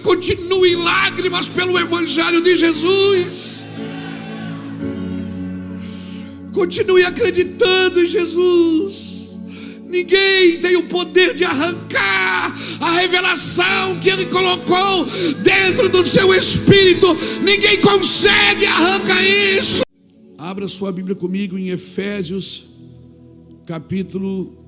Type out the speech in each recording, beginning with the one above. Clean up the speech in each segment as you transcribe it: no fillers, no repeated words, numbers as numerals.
continue em lágrimas pelo Evangelho de Jesus. Continue acreditando em Jesus. Ninguém tem o poder de arrancar a revelação que Ele colocou dentro do seu espírito. Ninguém consegue arrancar isso. Abra sua Bíblia comigo em Efésios, capítulo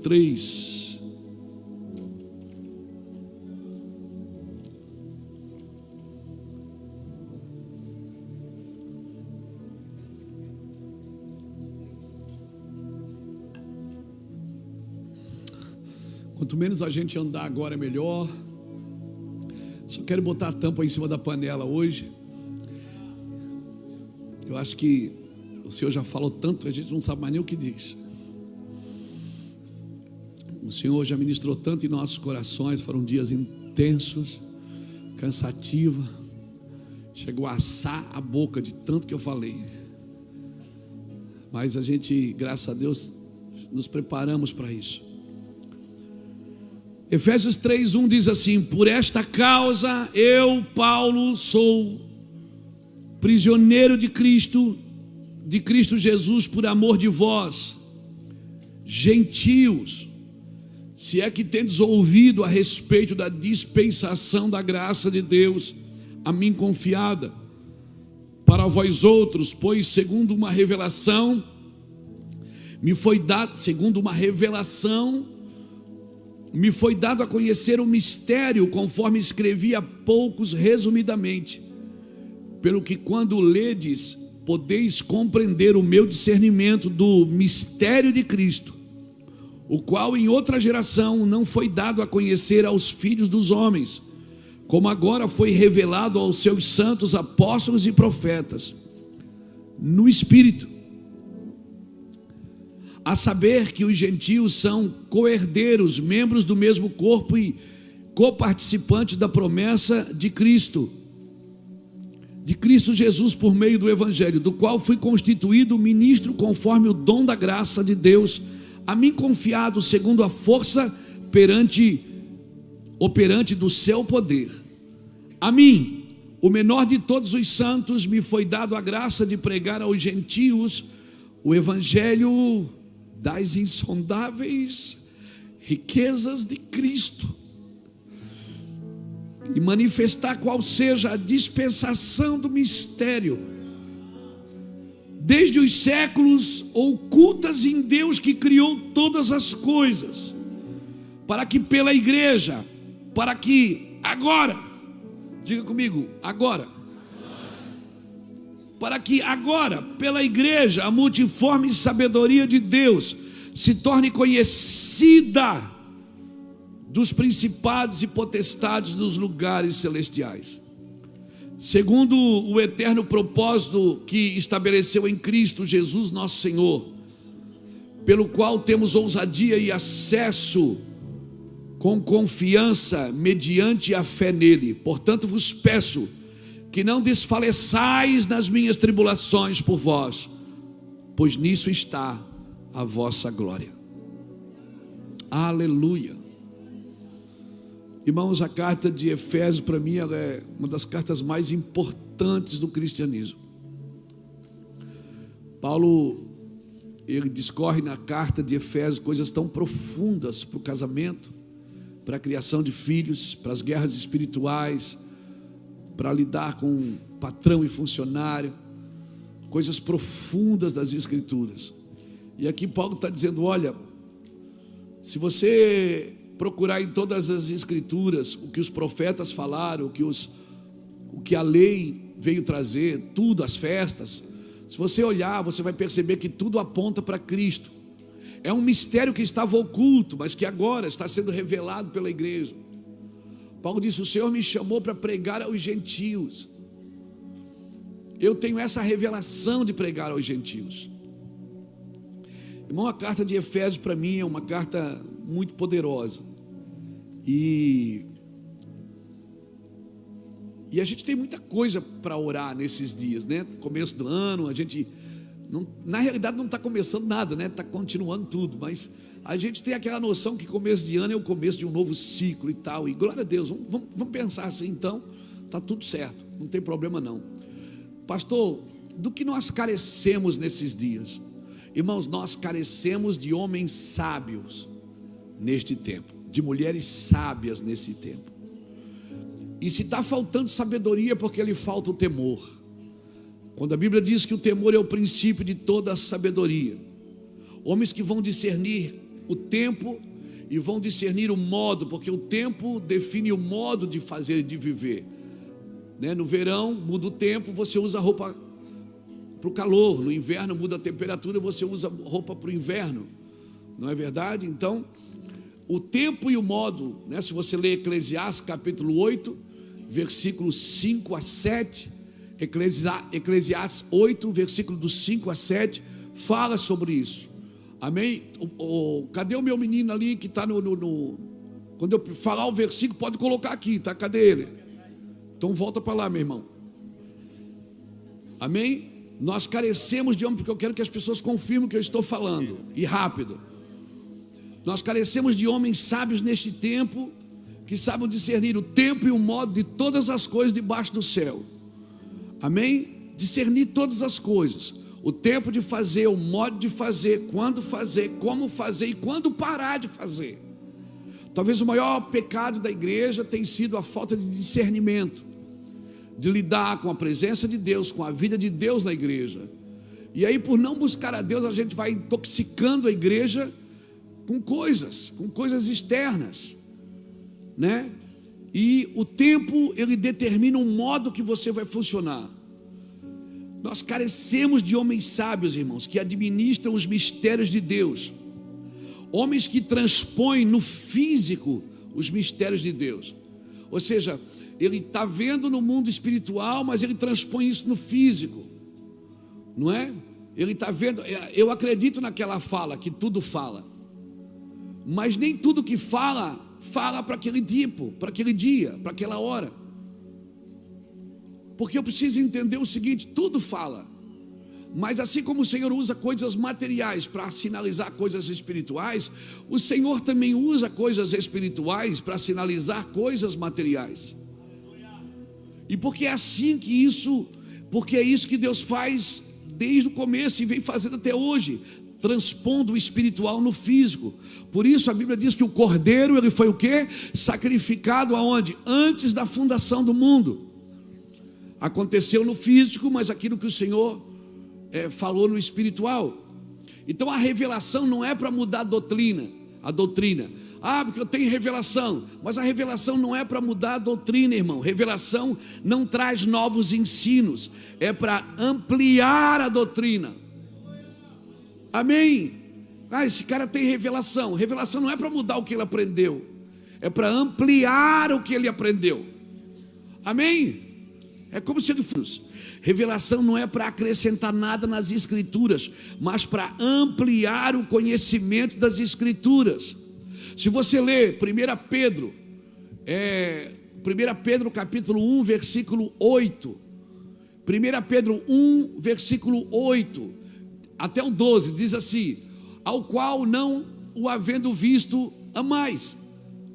3. Quanto menos a gente andar agora é melhor. Só quero botar a tampa em cima da panela hoje. Eu acho que o Senhor já falou tanto, a gente não sabe mais nem o que diz. O Senhor já ministrou tanto em nossos corações. Foram dias intensos, cansativos. Chegou a assar a boca de tanto que eu falei. Mas a gente, graças a Deus, nos preparamos para isso. Efésios 3:1 diz assim: por esta causa eu, Paulo, sou prisioneiro de Cristo Jesus, por amor de vós, gentios, se é que tendes ouvido a respeito da dispensação da graça de Deus, a mim confiada, para vós outros, pois segundo uma revelação, me foi dado a conhecer o mistério, conforme escrevi há poucos resumidamente, pelo que quando ledes, podeis compreender o meu discernimento do mistério de Cristo, o qual em outra geração não foi dado a conhecer aos filhos dos homens, como agora foi revelado aos seus santos apóstolos e profetas, no Espírito, a saber que os gentios são co-herdeiros, membros do mesmo corpo e coparticipantes da promessa de Cristo Jesus, por meio do Evangelho, do qual fui constituído ministro conforme o dom da graça de Deus, a mim confiado segundo a força operante do seu poder. A mim, o menor de todos os santos, me foi dado a graça de pregar aos gentios o Evangelho das insondáveis riquezas de Cristo, e manifestar qual seja a dispensação do mistério, desde os séculos ocultas em Deus que criou todas as coisas, para que pela igreja, agora, diga comigo, agora, para que agora, pela igreja, a multiforme sabedoria de Deus se torne conhecida dos principados e potestades nos lugares celestiais, segundo o eterno propósito que estabeleceu em Cristo Jesus nosso Senhor, pelo qual temos ousadia e acesso com confiança mediante a fé nele. Portanto vos peço que não desfaleçais nas minhas tribulações por vós, pois nisso está a vossa glória. Aleluia. Irmãos, a carta de Efésios, para mim, ela é uma das cartas mais importantes do cristianismo. Paulo, ele discorre na carta de Efésios coisas tão profundas para o casamento, para a criação de filhos, para as guerras espirituais, para lidar com patrão e funcionário, coisas profundas das Escrituras. E aqui Paulo está dizendo: olha, se você procurar em todas as Escrituras o que os profetas falaram, o que a lei veio trazer, tudo, as festas, se você olhar, você vai perceber que tudo aponta para Cristo. É um mistério que estava oculto, mas que agora está sendo revelado pela igreja. Paulo disse: o Senhor me chamou para pregar aos gentios. Eu tenho essa revelação de pregar aos gentios. Irmão, a carta de Efésios para mim é uma carta muito poderosa. E a gente tem muita coisa para orar nesses dias, né? Começo do ano, a gente Na realidade não está começando nada, né? Está continuando tudo, mas a gente tem aquela noção que começo de ano é o começo de um novo ciclo e tal, e glória a Deus, vamos pensar assim, então, está tudo certo, não tem problema não. Pastor, do que nós carecemos nesses dias? Irmãos, nós carecemos de homens sábios neste tempo, de mulheres sábias nesse tempo. E se está faltando sabedoria, é porque lhe falta o temor. Quando a Bíblia diz que o temor é o princípio de toda a sabedoria, homens que vão discernir o tempo e vão discernir o modo, porque o tempo define o modo de fazer e de viver, né? No verão muda o tempo, você usa roupa para o calor, no inverno muda a temperatura, você usa roupa para o inverno, não é verdade? Então, o tempo e o modo, né? Se você ler Eclesiastes capítulo 8, versículos 5 a 7, Eclesiastes 8, versículo dos 5 a 7, fala sobre isso, amém? Cadê o meu menino ali que está quando eu falar o versículo, pode colocar aqui, tá? Cadê ele? Então volta para lá, meu irmão, amém? Nós carecemos de homem, porque eu quero que as pessoas confirmem o que eu estou falando, e rápido. Nós carecemos de homens sábios neste tempo, que sabem discernir o tempo e o modo de todas as coisas debaixo do céu, amém? Discernir todas as coisas, o tempo de fazer, o modo de fazer, quando fazer, como fazer e quando parar de fazer. Talvez o maior pecado da igreja tenha sido a falta de discernimento, de lidar com a presença de Deus, com a vida de Deus na igreja. E aí, por não buscar a Deus, a gente vai intoxicando a igreja com coisas externas, né? E o tempo, ele determina o modo que você vai funcionar. Nós carecemos de homens sábios, irmãos, que administram os mistérios de Deus, homens que transpõem no físico os mistérios de Deus. Ou seja, ele está vendo no mundo espiritual, mas ele transpõe isso no físico, não é? Ele está vendo, eu acredito naquela fala, que tudo fala, mas nem tudo que fala para aquele tipo, para aquele dia, para aquela hora. Porque eu preciso entender o seguinte: tudo fala, mas assim como o Senhor usa coisas materiais para sinalizar coisas espirituais, o Senhor também usa coisas espirituais para sinalizar coisas materiais. E porque é assim que porque é isso que Deus faz desde o começo e vem fazendo até hoje, transpondo o espiritual no físico. Por isso a Bíblia diz que o Cordeiro, ele foi o quê? Sacrificado aonde? Antes da fundação do mundo. Aconteceu no físico, mas aquilo que o Senhor falou no espiritual. Então a revelação não é para mudar a doutrina. Porque eu tenho revelação, mas a revelação não é para mudar a doutrina, irmão. Revelação não traz novos ensinos, é para ampliar a doutrina. Amém? Esse cara tem revelação. Revelação não é para mudar o que ele aprendeu, é para ampliar o que ele aprendeu. Amém? É como se ele fosse. Revelação não é para acrescentar nada nas escrituras, mas para ampliar o conhecimento das escrituras. Se você ler 1 Pedro capítulo 1, versículo 8, 1 Pedro 1, versículo 8 até o 12, diz assim: ao qual não o havendo visto amais,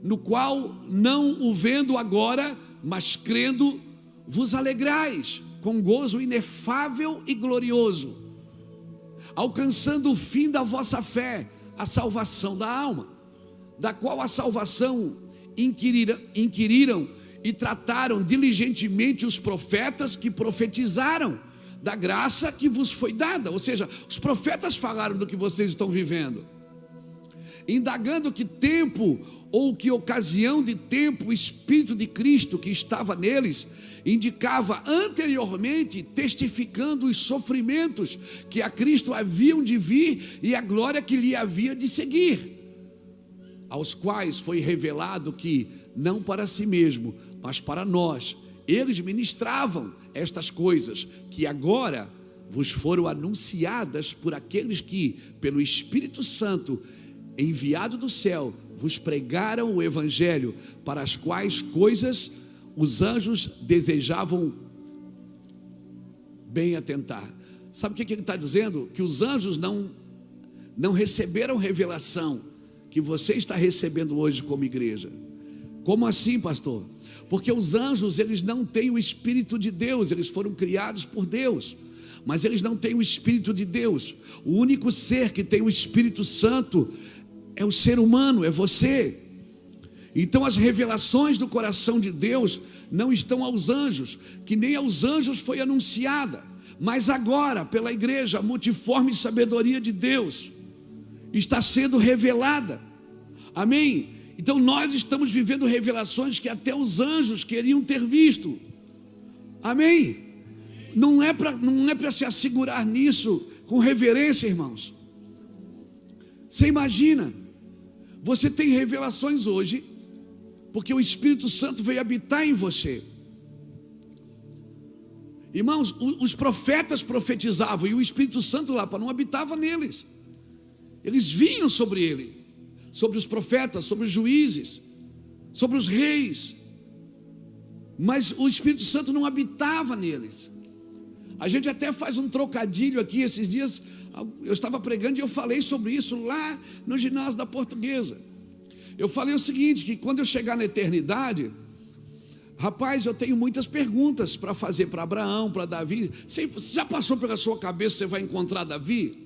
no qual não o vendo agora, mas crendo, vos alegrais com gozo inefável e glorioso, alcançando o fim da vossa fé, a salvação da alma, da qual a salvação inquiriram e trataram diligentemente os profetas que profetizaram da graça que vos foi dada. Ou seja, os profetas falaram do que vocês estão vivendo, indagando que tempo ou que ocasião de tempo o Espírito de Cristo que estava neles indicava anteriormente, testificando os sofrimentos que a Cristo haviam de vir e a glória que lhe havia de seguir, aos quais foi revelado que, não para si mesmo, mas para nós, eles ministravam estas coisas que agora vos foram anunciadas por aqueles que, pelo Espírito Santo, enviado do céu, vos pregaram o Evangelho, para as quais coisas os anjos desejavam bem atentar. Sabe o que ele está dizendo? Que os anjos não receberam revelação que você está recebendo hoje como igreja. Como assim, pastor? Porque os anjos, eles não têm o Espírito de Deus, eles foram criados por Deus, mas eles não têm o Espírito de Deus. O único ser que tem o Espírito Santo é o ser humano, é você. Então as revelações do coração de Deus não estão aos anjos, que nem aos anjos foi anunciada, mas agora pela igreja a multiforme sabedoria de Deus está sendo revelada. Amém? Então nós estamos vivendo revelações que até os anjos queriam ter visto. Amém? Não é para se assegurar nisso com reverência, irmãos. Você imagina, você tem revelações hoje, porque o Espírito Santo veio habitar em você. Irmãos, os profetas profetizavam e o Espírito Santo lá não habitava neles. Eles vinham sobre ele, sobre os profetas, sobre os juízes, sobre os reis, mas o Espírito Santo não habitava neles. A gente até faz um trocadilho aqui. Esses dias eu estava pregando e eu falei sobre isso lá no ginásio da Portuguesa. Eu falei o seguinte, que quando eu chegar na eternidade, rapaz, eu tenho muitas perguntas para fazer para Abraão, para Davi. Você já passou pela sua cabeça que você vai encontrar Davi?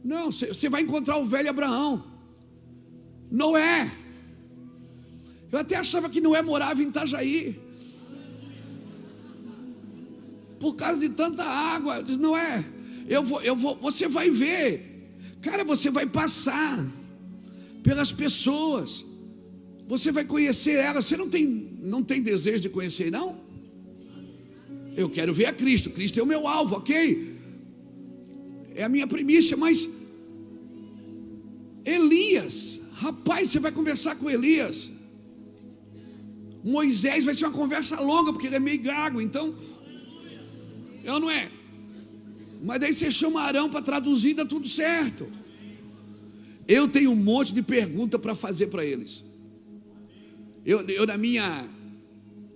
Não, você vai encontrar o velho Abraão, Noé. Eu até achava que Noé morava em Itajaí, por causa de tanta água. Eu disse, Noé, você vai ver, cara, você vai passar pelas pessoas, você vai conhecer elas. Você não tem desejo de conhecer, não? Eu quero ver a Cristo, Cristo é o meu alvo, ok? É a minha primícia. Mas Elias, rapaz, você vai conversar com Elias. Moisés vai ser uma conversa longa, porque ele é meio gago, então, eu não é. Mas daí você chama Arão para traduzir, dá tudo certo. Eu tenho um monte de perguntas para fazer para eles. Eu na minha,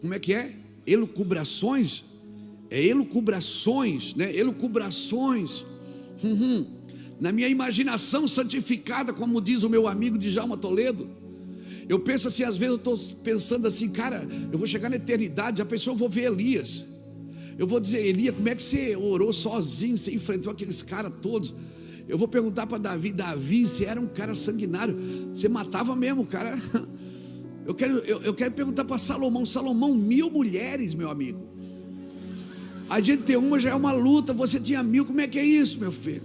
como é que é? Elucubrações, né? Elucubrações. Na minha imaginação santificada, como diz o meu amigo Djalma Toledo, eu penso assim, às vezes eu estou pensando assim, cara, eu vou chegar na eternidade, a pessoa, eu vou ver Elias, eu vou dizer, Elias, como é que você orou sozinho, você enfrentou aqueles caras todos? Eu vou perguntar para Davi, você era um cara sanguinário, você matava mesmo, cara. Eu quero perguntar para Salomão, 1000 mulheres, meu amigo. A gente ter uma já é uma luta, você tinha 1000, como é que é isso, meu filho?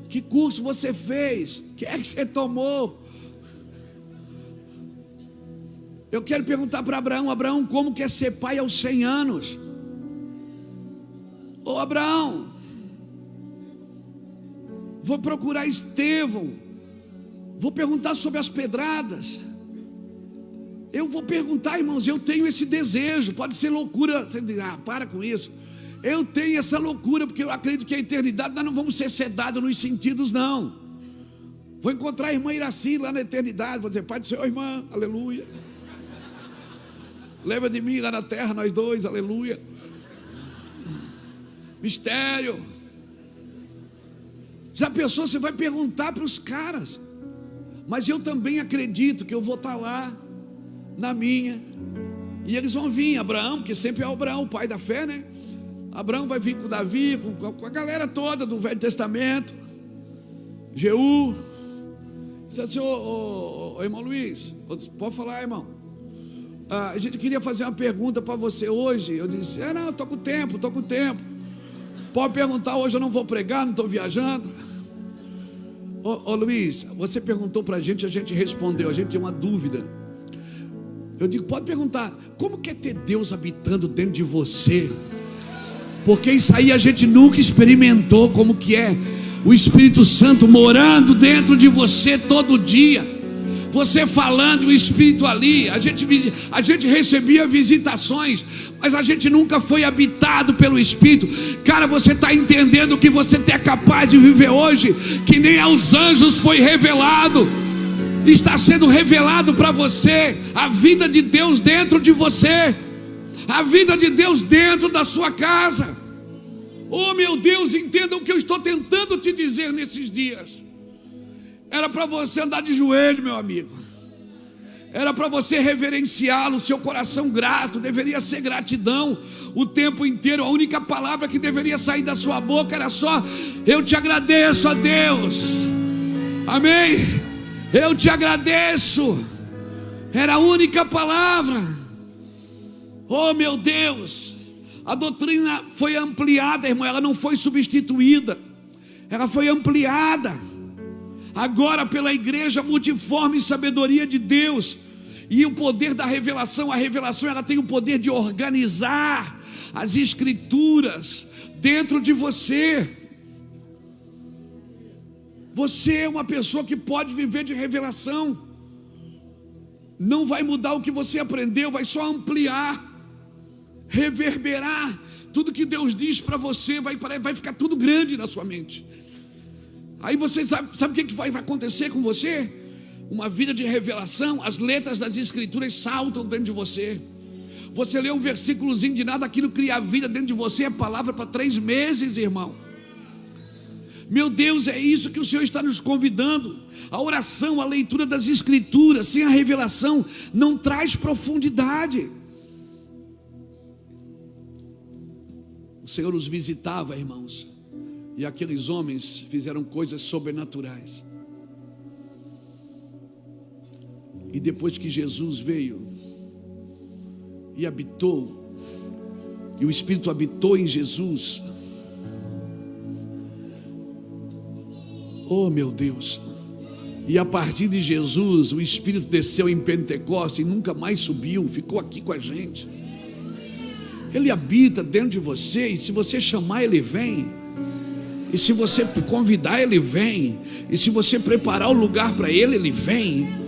Que curso você fez? O que é que você tomou? Eu quero perguntar para Abraão, como que é ser pai aos 100 anos? Ô Abraão, vou procurar Estevão, vou perguntar sobre as pedradas. Eu vou perguntar, irmãos, eu tenho esse desejo. Pode ser loucura, você diz, para com isso. Eu tenho essa loucura, porque eu acredito que a eternidade nós não vamos ser sedados nos sentidos, não. Vou encontrar a irmã Iraci lá na eternidade, vou dizer, Pai do Senhor, irmã, aleluia. Lembra de mim lá na terra, nós dois, aleluia. Mistério. Já pensou, você vai perguntar para os caras. Mas eu também acredito que eu vou estar lá na minha, e eles vão vir, Abraão, porque sempre é Abraão, o pai da fé, né? Abraão vai vir com Davi, com a galera toda do Velho Testamento, Jeú. Disse assim, ô irmão Luiz, pode falar, irmão. A gente queria fazer uma pergunta para você hoje. Eu disse, não, estou com tempo. Pode perguntar, hoje eu não vou pregar, não estou viajando. Ô Luiz, você perguntou para a gente respondeu, a gente tem uma dúvida. Eu digo, pode perguntar, como que é ter Deus habitando dentro de você? Porque isso aí a gente nunca experimentou, como que é o Espírito Santo morando dentro de você todo dia, você falando, o Espírito ali. A gente recebia visitações, mas a gente nunca foi habitado pelo Espírito. Cara, você está entendendo que você é capaz de viver hoje, que nem aos anjos foi revelado. Está sendo revelado para você a vida de Deus dentro de você, a vida de Deus dentro da sua casa. Oh meu Deus, entenda o que eu estou tentando te dizer nesses dias. Era para você andar de joelho, meu amigo. Era para você reverenciá-lo, seu coração grato, deveria ser gratidão o tempo inteiro. A única palavra que deveria sair da sua boca era só: eu te agradeço, a Deus. Amém? Eu te agradeço. Era a única palavra. Oh meu Deus, a doutrina foi ampliada, irmão, ela não foi substituída, ela foi ampliada agora pela igreja multiforme e sabedoria de Deus. E o poder da revelação, a revelação ela tem o poder de organizar as escrituras dentro de você. Você é uma pessoa que pode viver de revelação. Não vai mudar o que você aprendeu, vai só ampliar, reverberar. Tudo que Deus diz para você vai ficar tudo grande na sua mente. Aí você sabe o que vai acontecer com você? Uma vida de revelação. As letras das escrituras saltam dentro de você. Você lê um versículozinho de nada, aquilo cria vida dentro de você. É palavra para 3 meses, irmão. Meu Deus, é isso que o Senhor está nos convidando. A oração, a leitura das escrituras sem a revelação não traz profundidade. O Senhor os visitava, irmãos, e aqueles homens fizeram coisas sobrenaturais. E depois que Jesus veio e habitou, e o Espírito habitou em Jesus, oh meu Deus, e a partir de Jesus o Espírito desceu em Pentecostes e nunca mais subiu, ficou aqui com a gente. Ele habita dentro de você, e se você chamar, ele vem. E se você convidar, ele vem. E se você preparar o lugar para ele, ele vem.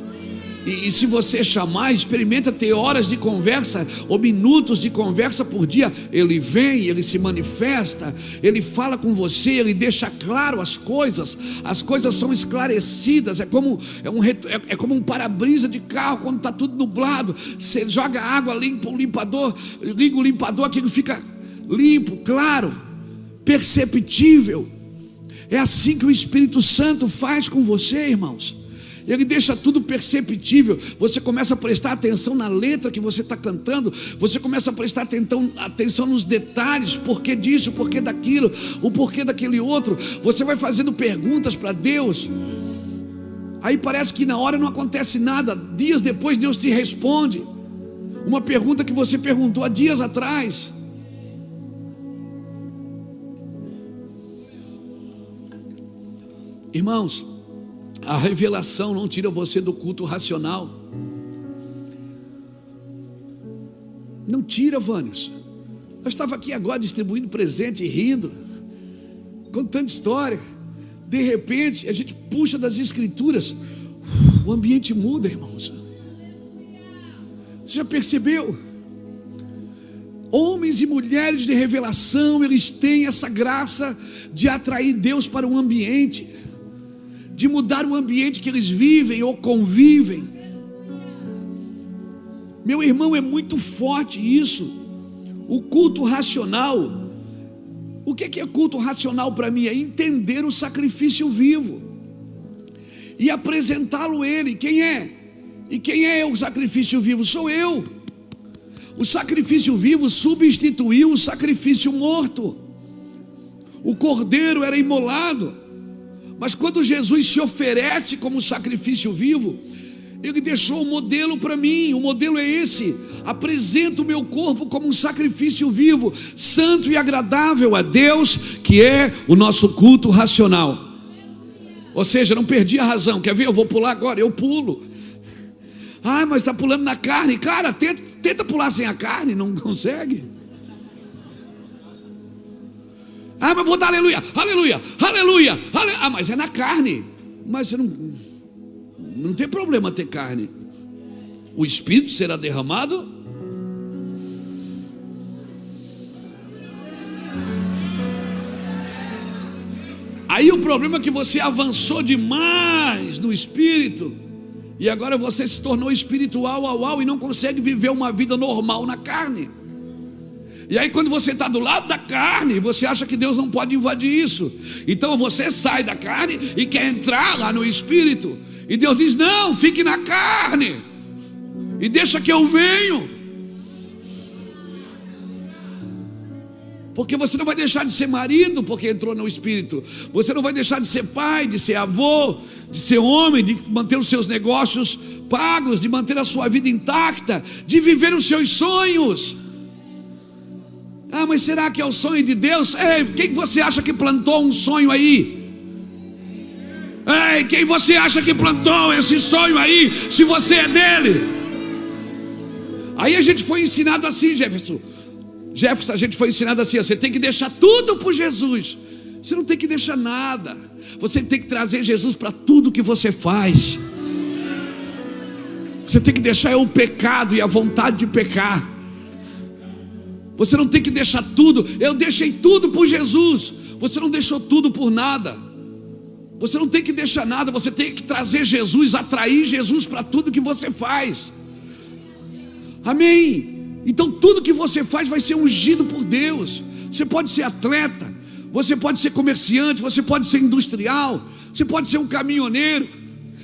E se você chamar, experimenta ter horas de conversa ou minutos de conversa por dia, ele vem, ele se manifesta, ele fala com você, ele deixa claro as coisas são esclarecidas. É como um para-brisa de carro quando está tudo nublado. Você joga água, limpa o limpador, liga o limpador, aquilo fica limpo, claro, perceptível. É assim que o Espírito Santo faz com você, irmãos. Ele deixa tudo perceptível. Você começa a prestar atenção na letra que você está cantando. Você começa a prestar atenção nos detalhes. Porquê disso, porquê daquilo, o porquê daquele outro. Você vai fazendo perguntas para Deus. Aí parece que na hora não acontece nada. Dias depois Deus te responde uma pergunta que você perguntou há dias atrás. Irmãos, a revelação não tira você do culto racional. Não tira, Vânios. Eu estava aqui agora distribuindo presente e rindo, contando história. De repente, a gente puxa das escrituras, o ambiente muda, irmãos. Você já percebeu? Homens e mulheres de revelação, eles têm essa graça de atrair Deus para um ambiente, de mudar o ambiente que eles vivem ou convivem. Meu irmão, é muito forte isso. O culto racional. O que é culto racional para mim? É entender o sacrifício vivo e apresentá-lo a Ele. Quem é? E quem é o sacrifício vivo? Sou eu. O sacrifício vivo substituiu o sacrifício morto. O cordeiro era imolado, mas quando Jesus se oferece como sacrifício vivo, Ele deixou um modelo para mim. O modelo é esse: apresento o meu corpo como um sacrifício vivo, santo e agradável a Deus, que é o nosso culto racional. Ou seja, não perdi a razão. Quer ver? Eu vou pular agora, eu pulo. Ah, mas está pulando na carne. Cara, tenta pular sem a carne, não consegue. Ah, mas vou dar aleluia, aleluia, aleluia, aleluia. Ah, mas é na carne. Mas você não tem problema ter carne. O Espírito será derramado. Aí o problema é que você avançou demais no Espírito, e agora você se tornou espiritual e não consegue viver uma vida normal na carne. E aí quando você está do lado da carne, você acha que Deus não pode invadir isso. Então você sai da carne e quer entrar lá no Espírito. E Deus diz: não, fique na carne e deixa que eu venho. Porque você não vai deixar de ser marido porque entrou no Espírito. Você não vai deixar de ser pai, de ser avô, de ser homem, de manter os seus negócios pagos, de manter a sua vida intacta, de viver os seus sonhos. Ah, mas será que é o sonho de Deus? Ei, quem você acha que plantou um sonho aí? Ei, quem você acha que plantou esse sonho aí, se você é dele? Aí a gente foi ensinado assim, Jefferson, a gente foi ensinado assim: você tem que deixar tudo por Jesus. Você não tem que deixar nada. Você tem que trazer Jesus para tudo que você faz. Você tem que deixar o pecado e a vontade de pecar. Você não tem que deixar tudo. Eu deixei tudo por Jesus. Você não deixou tudo por nada. Você não tem que deixar nada. Você tem que trazer Jesus, atrair Jesus para tudo que você faz. Amém? Então tudo que você faz vai ser ungido por Deus. Você pode ser atleta, você pode ser comerciante, você pode ser industrial, você pode ser um caminhoneiro,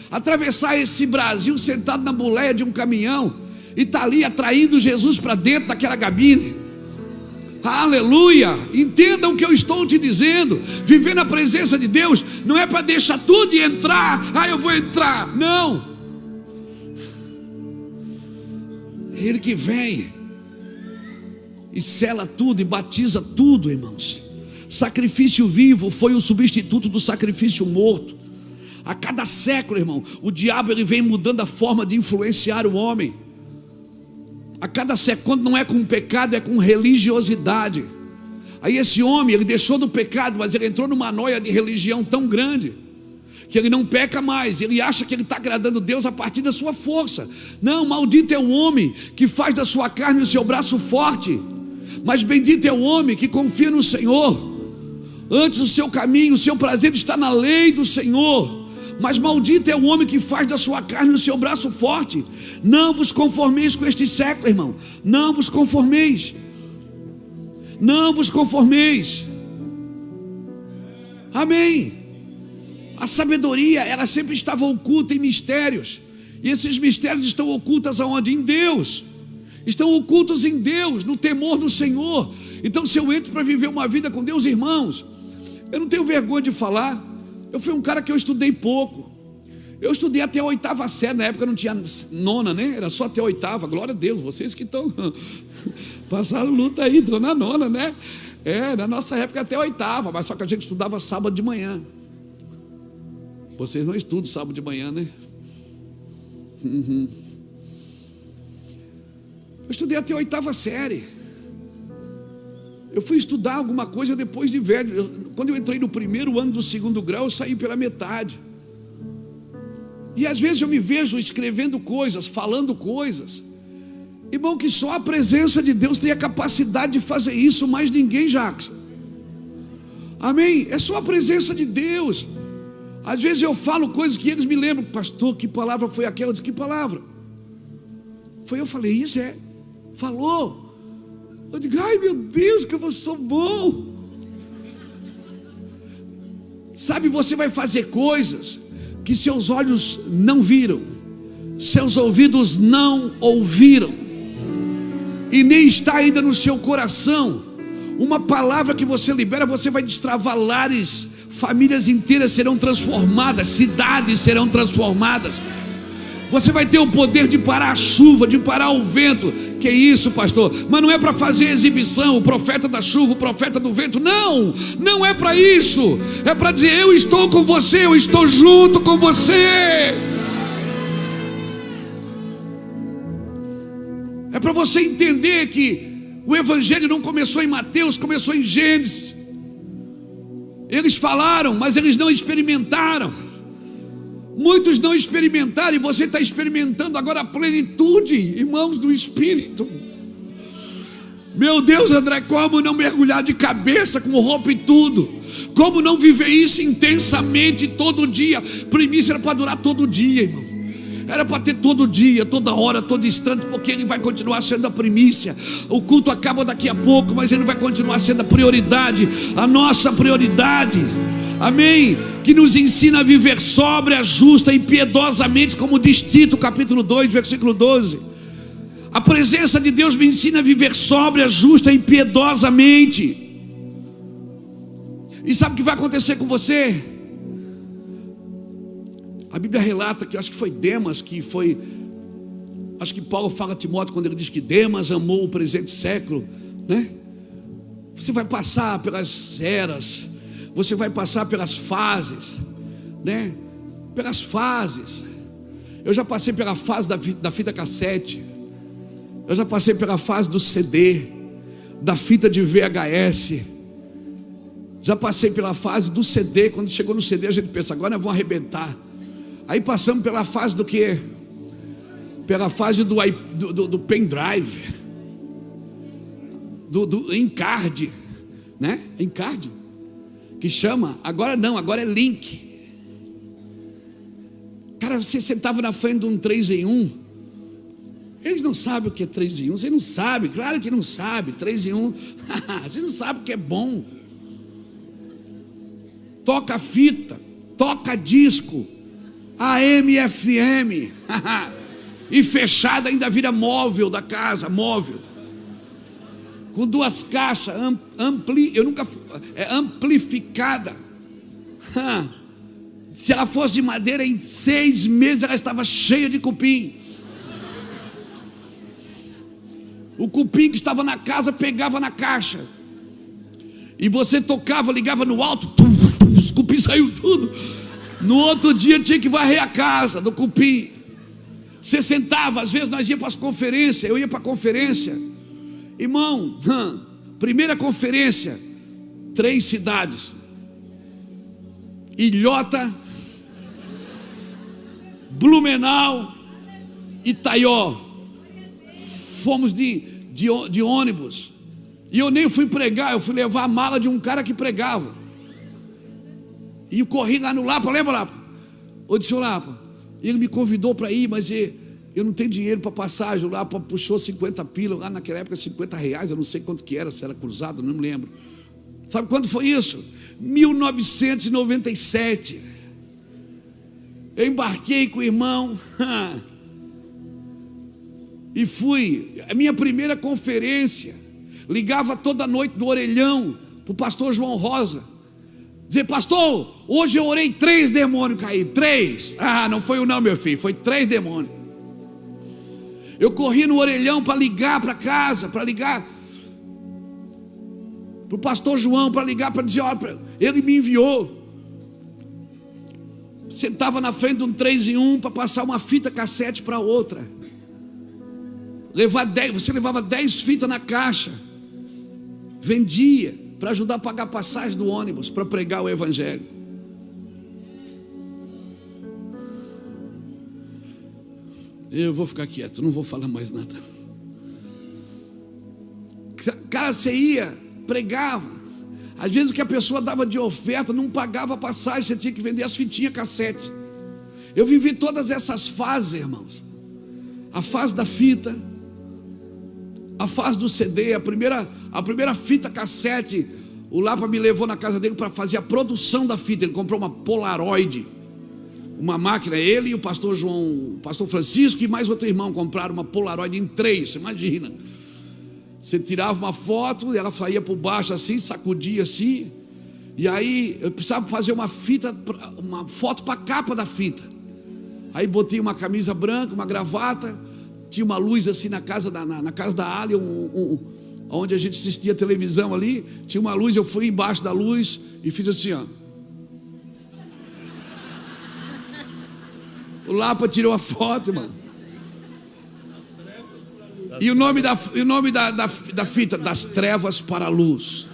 atravessar esse Brasil sentado na boleia de um caminhão e estar ali atraindo Jesus para dentro daquela cabine. Aleluia! Entenda o que eu estou te dizendo. Viver na presença de Deus não é para deixar tudo e entrar. Ah, eu vou entrar. Não. É Ele que vem e sela tudo e batiza tudo, irmãos. Sacrifício vivo foi o substituto do sacrifício morto. A cada século, irmão, o diabo ele vem mudando a forma de influenciar o homem. A cada século, quando não é com pecado, é com religiosidade. Aí esse homem, ele deixou do pecado, mas ele entrou numa noia de religião tão grande que ele não peca mais. Ele acha que ele está agradando Deus a partir da sua força. Não, maldito é o homem que faz da sua carne o seu braço forte, mas bendito é o homem que confia no Senhor. Antes o seu caminho, o seu prazer está na lei do Senhor, mas maldito é o homem que faz da sua carne o seu braço forte. Não vos conformeis com este século, irmão. Não vos conformeis. Não vos conformeis. Amém. A sabedoria, ela sempre estava oculta em mistérios. E esses mistérios estão ocultos aonde? Em Deus. Estão ocultos em Deus, no temor do Senhor. Então se eu entro para viver uma vida com Deus, irmãos, eu não tenho vergonha de falar. Eu fui um cara que eu estudei pouco. Eu estudei até a 8ª série. Na época não tinha nona, né? Era só até a 8ª. Glória a Deus, vocês que estão passaram luta aí, estão na nona, né? Na nossa época até a 8ª. Mas só que a gente estudava sábado de manhã. Vocês não estudam sábado de manhã, né? Eu estudei até a 8ª série. Eu fui estudar alguma coisa depois de velho. Quando eu entrei no primeiro ano do 2º grau, eu saí pela metade. E às vezes eu me vejo escrevendo coisas, falando coisas. Irmão, que só a presença de Deus tem a capacidade de fazer isso, mais ninguém, Jackson. Amém? É só a presença de Deus. Às vezes eu falo coisas que eles me lembram: pastor, que palavra foi aquela? Eu disse: que palavra? Foi eu falei isso, falou. Eu digo: ai meu Deus, que eu sou bom. Sabe, você vai fazer coisas que seus olhos não viram, seus ouvidos não ouviram, e nem está ainda no seu coração. Uma palavra que você libera, você vai destravar lares, famílias inteiras serão transformadas, cidades serão transformadas. Você vai ter o poder de parar a chuva, de parar o vento. Que isso, pastor? Mas não é para fazer exibição, o profeta da chuva, o profeta do vento. Não, não é para isso. É para dizer: eu estou com você, eu estou junto com você. É para você entender que o evangelho não começou em Mateus, começou em Gênesis. Eles falaram, mas eles não experimentaram. Muitos não experimentaram, e você está experimentando agora a plenitude, irmãos, do Espírito. Meu Deus, André, como não mergulhar de cabeça com roupa e tudo? Como não viver isso intensamente todo dia? Primícia era para durar todo dia, irmão. Era para ter todo dia, toda hora, todo instante, porque ele vai continuar sendo a primícia. O culto acaba daqui a pouco, mas ele vai continuar sendo a prioridade, a nossa prioridade. Amém? Que nos ensina a viver sóbria, justa e piedosamente, como diz Tito capítulo 2, versículo 12. A presença de Deus me ensina a viver sóbria, justa e piedosamente. E sabe o que vai acontecer com você? A Bíblia relata que, acho que foi Demas que foi, acho que Paulo fala a Timóteo quando ele diz que Demas amou o presente século, né? Você vai passar pelas eras, você vai passar pelas fases, né? Pelas fases. Eu já passei pela fase da fita cassete, eu já passei pela fase do CD, da fita de VHS, já passei pela fase do CD. Quando chegou no CD a gente pensa, agora eu vou arrebentar. Aí passamos pela fase do quê? Pela fase do pendrive, do encard, né? Encard, que chama, agora não, agora é link. Cara, você sentava na frente de um 3 em 1. Eles não sabem o que é 3 em 1. Você não sabe, claro que não sabe. 3 em 1, você não sabe o que é bom. Toca fita, toca disco, AM, FM, e fechada ainda vira móvel da casa, móvel, com 2 caixas, amplificada. Se ela fosse de madeira, em 6 meses ela estava cheia de cupim. O cupim que estava na casa pegava na caixa, e você tocava, ligava no alto, os cupim saiu tudo. No outro dia tinha que varrer a casa do cupim. Você sentava, às vezes nós íamos para as conferências, eu ia para a conferência, irmão, primeira conferência, 3 cidades: Ilhota, Blumenau, Itaió. Fomos de ônibus. E eu nem fui pregar, eu fui levar a mala de um cara que pregava. E eu corri lá no Lapa, lembra Lapa? Ô, disse o Lapa, ele me convidou para ir, mas eu não tenho dinheiro para passagem. O Lapa puxou 50 pila, lá naquela época R$50, eu não sei quanto que era, se era cruzado, não me lembro. Sabe quando foi isso? 1997. Eu embarquei com o irmão e fui. A minha primeira conferência, ligava toda noite do orelhão para o pastor João Rosa, dizer: pastor, hoje eu orei, 3 demônios caíram. 3. Não foi um não, meu filho, foi 3 demônios. Eu corri no orelhão para ligar para casa, para ligar para o pastor João, para ligar, para dizer: olha, ele me enviou. Sentava na frente de um 3 em 1 para passar uma fita cassete para outra. Você levava 10 fitas na caixa, vendia para ajudar a pagar a passagem do ônibus, para pregar o evangelho. Eu vou ficar quieto, não vou falar mais nada. Cara, você ia, pregava. Às vezes o que a pessoa dava de oferta não pagava a passagem, você tinha que vender as fitinhas cassete. Eu vivi todas essas fases, irmãos. A fase da fita, a fase do CD, a primeira fita cassete. O Lapa me levou na casa dele para fazer a produção da fita. Ele comprou uma Polaroid, uma máquina. Ele e o pastor João, o pastor Francisco e mais outro irmão compraram uma Polaroid em 3, você imagina. Você tirava uma foto, ela saía por baixo assim, sacudia assim. E aí eu precisava fazer uma foto para a capa da fita. Aí botei uma camisa branca, uma gravata, tinha uma luz assim na casa da Ali, onde a gente assistia televisão ali, tinha uma luz. Eu fui embaixo da luz e fiz assim, ó. O Lapa tirou a foto, mano. E o nome da fita: Das Trevas para a Luz.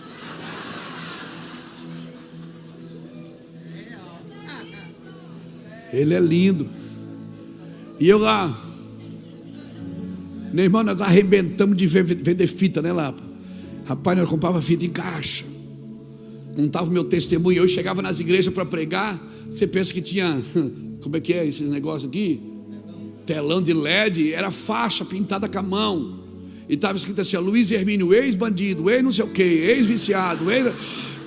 Ele é lindo. E eu lá, meu irmão, nós arrebentamos de vender fita, né, Lapa? Rapaz, nós comprava fita em caixa. Montava o meu testemunho. Eu chegava nas igrejas para pregar. Você pensa que tinha, como é que é esse negócio aqui? telão de LED, era faixa pintada com a mão. E estava escrito assim: Luiz Hermínio, ex-bandido, ex não sei o que, ex-viciado,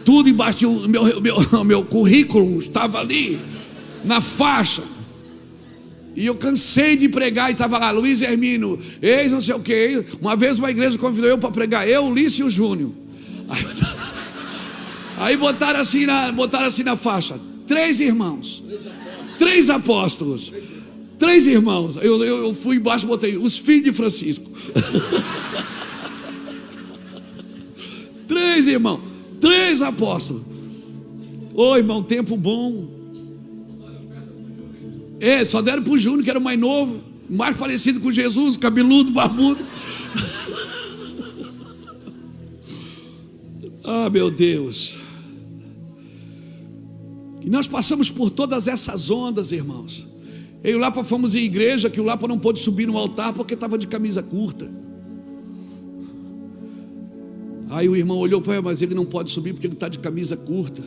tudo embaixo. O meu currículo estava ali, na faixa. E eu cansei de pregar e estava lá, Luiz Hermínio, ex não sei o que. Uma vez uma igreja convidou eu para pregar, eu, Ulisses e o Júnior. Aí botaram assim na faixa: 3 irmãos, 3 apóstolos, 3 irmãos. Eu fui embaixo e botei: os filhos de Francisco. 3 irmãos, 3 apóstolos. Ô irmão, tempo bom. Só deram para o Júnior, que era o mais novo, mais parecido com Jesus, cabeludo, barbudo. Ah, meu Deus. E nós passamos por todas essas ondas, irmãos. Eu e o Lapa fomos em igreja que o Lapa não pôde subir no altar porque estava de camisa curta. Aí o irmão olhou para ele: mas ele não pode subir porque ele está de camisa curta.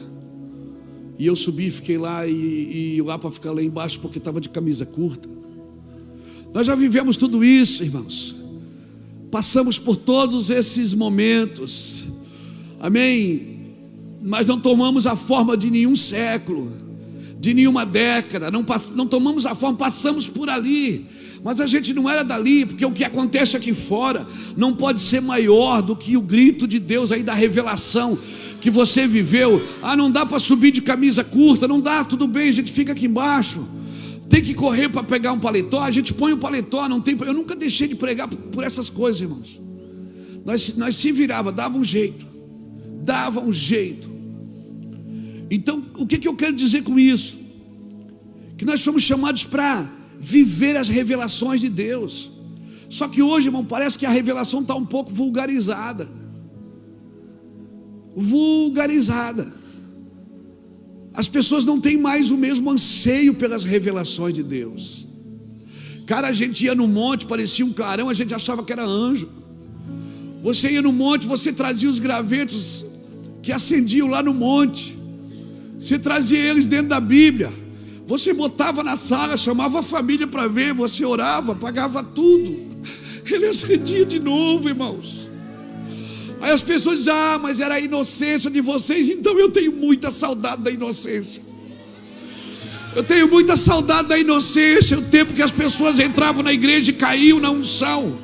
E eu subi, fiquei lá e o Lapa ficar lá embaixo porque estava de camisa curta. Nós já vivemos tudo isso, irmãos. Passamos por todos esses momentos. Amém? Mas não tomamos a forma de nenhum século, de nenhuma década. Não tomamos a forma, passamos por ali. Mas a gente não era dali, porque o que acontece aqui fora não pode ser maior do que o grito de Deus aí da revelação que você viveu. Não dá para subir de camisa curta, não dá, tudo bem, a gente fica aqui embaixo. Tem que correr para pegar um paletó, a gente põe o paletó, não tem. Eu nunca deixei de pregar por essas coisas, irmãos. Nós se virava, dava um jeito. Então, o que eu quero dizer com isso? Que nós fomos chamados para viver as revelações de Deus. Só que hoje, irmão, parece que a revelação está um pouco vulgarizada. As pessoas não têm mais o mesmo anseio pelas revelações de Deus. Cara, a gente ia no monte, parecia um clarão, a gente achava que era anjo. Você ia no monte, você trazia os gravetos que acendiam lá no monte. Você trazia eles dentro da Bíblia. Você botava na sala, chamava a família para ver, você orava, pagava tudo. Ele acendia de novo, irmãos. Aí as pessoas dizem: mas era a inocência de vocês. Então eu tenho muita saudade da inocência. Eu tenho muita saudade da inocência. O tempo que as pessoas entravam na igreja e caíam na unção.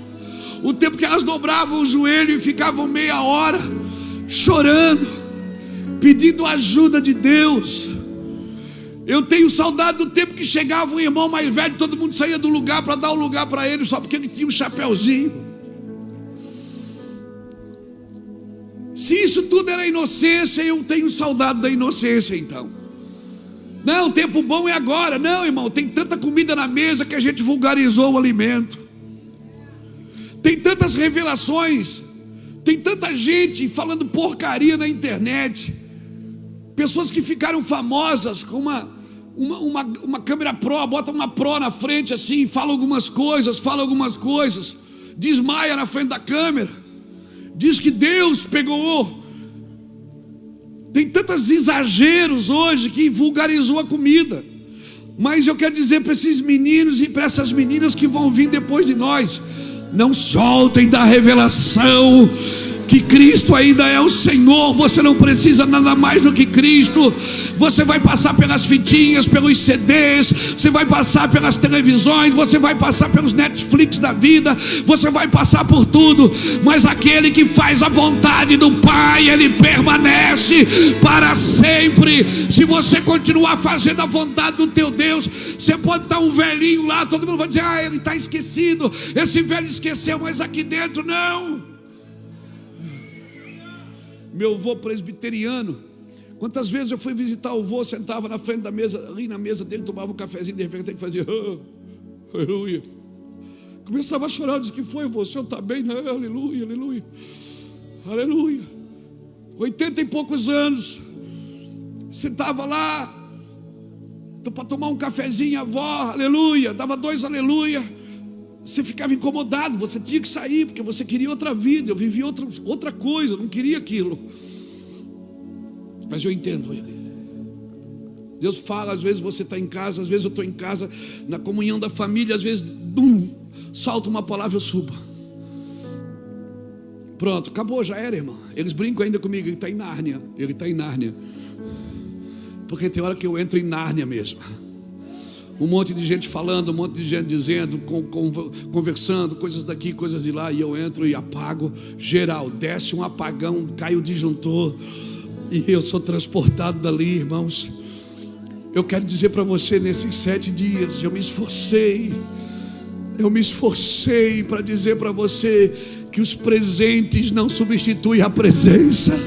O tempo que elas dobravam o joelho e ficavam meia hora chorando, pedindo ajuda de Deus. Eu tenho saudade do tempo que chegava um irmão mais velho, todo mundo saía do lugar para dar um lugar para ele, só porque ele tinha um chapéuzinho. Se isso tudo era inocência, eu tenho saudade da inocência então. Não, o tempo bom é agora. Não, irmão, tem tanta comida na mesa que a gente vulgarizou o alimento. Tem tantas revelações, tem tanta gente falando porcaria na internet. Pessoas que ficaram famosas com uma câmera Pro, bota uma Pro na frente assim, fala algumas coisas, desmaia na frente da câmera. Diz que Deus pegou. Tem tantos exageros hoje que vulgarizou a comida. Mas eu quero dizer para esses meninos e para essas meninas que vão vir depois de nós: não soltem da revelação que Cristo ainda é o Senhor. Você não precisa nada mais do que Cristo. Você vai passar pelas fitinhas, pelos CDs, você vai passar pelas televisões, você vai passar pelos Netflix da vida, você vai passar por tudo, mas aquele que faz a vontade do Pai, ele permanece para sempre. Se você continuar fazendo a vontade do teu Deus, você pode estar um velhinho lá, todo mundo vai dizer: ele está esquecido, esse velho esqueceu, mas aqui dentro não. Meu avô presbiteriano, quantas vezes eu fui visitar o avô, sentava na frente da mesa, ali na mesa dele, tomava um cafezinho, de repente ele fazia aleluia. Começava a chorar, disse: que foi, vô? O senhor está bem? Não, aleluia, aleluia, aleluia. 80 e poucos anos, sentava lá para tomar um cafezinho, a avó, aleluia, dava 2 aleluia. Você ficava incomodado, você tinha que sair, porque você queria outra vida. Eu vivia outra coisa, eu não queria aquilo. Mas eu entendo ele. Deus fala, às vezes você está em casa, às vezes eu estou em casa, na comunhão da família, às vezes, salta uma palavra, eu subo. Pronto, acabou, já era, irmão. Eles brincam ainda comigo, ele está em Nárnia. Ele está em Nárnia. Porque tem hora que eu entro em Nárnia mesmo. Um monte de gente falando, um monte de gente dizendo, conversando, coisas daqui, coisas de lá. E eu entro e apago geral. Desce um apagão, cai o disjuntor. E eu sou transportado dali, irmãos. Eu quero dizer para você, nesses 7 dias, eu me esforcei para dizer para você que os presentes não substituem a presença.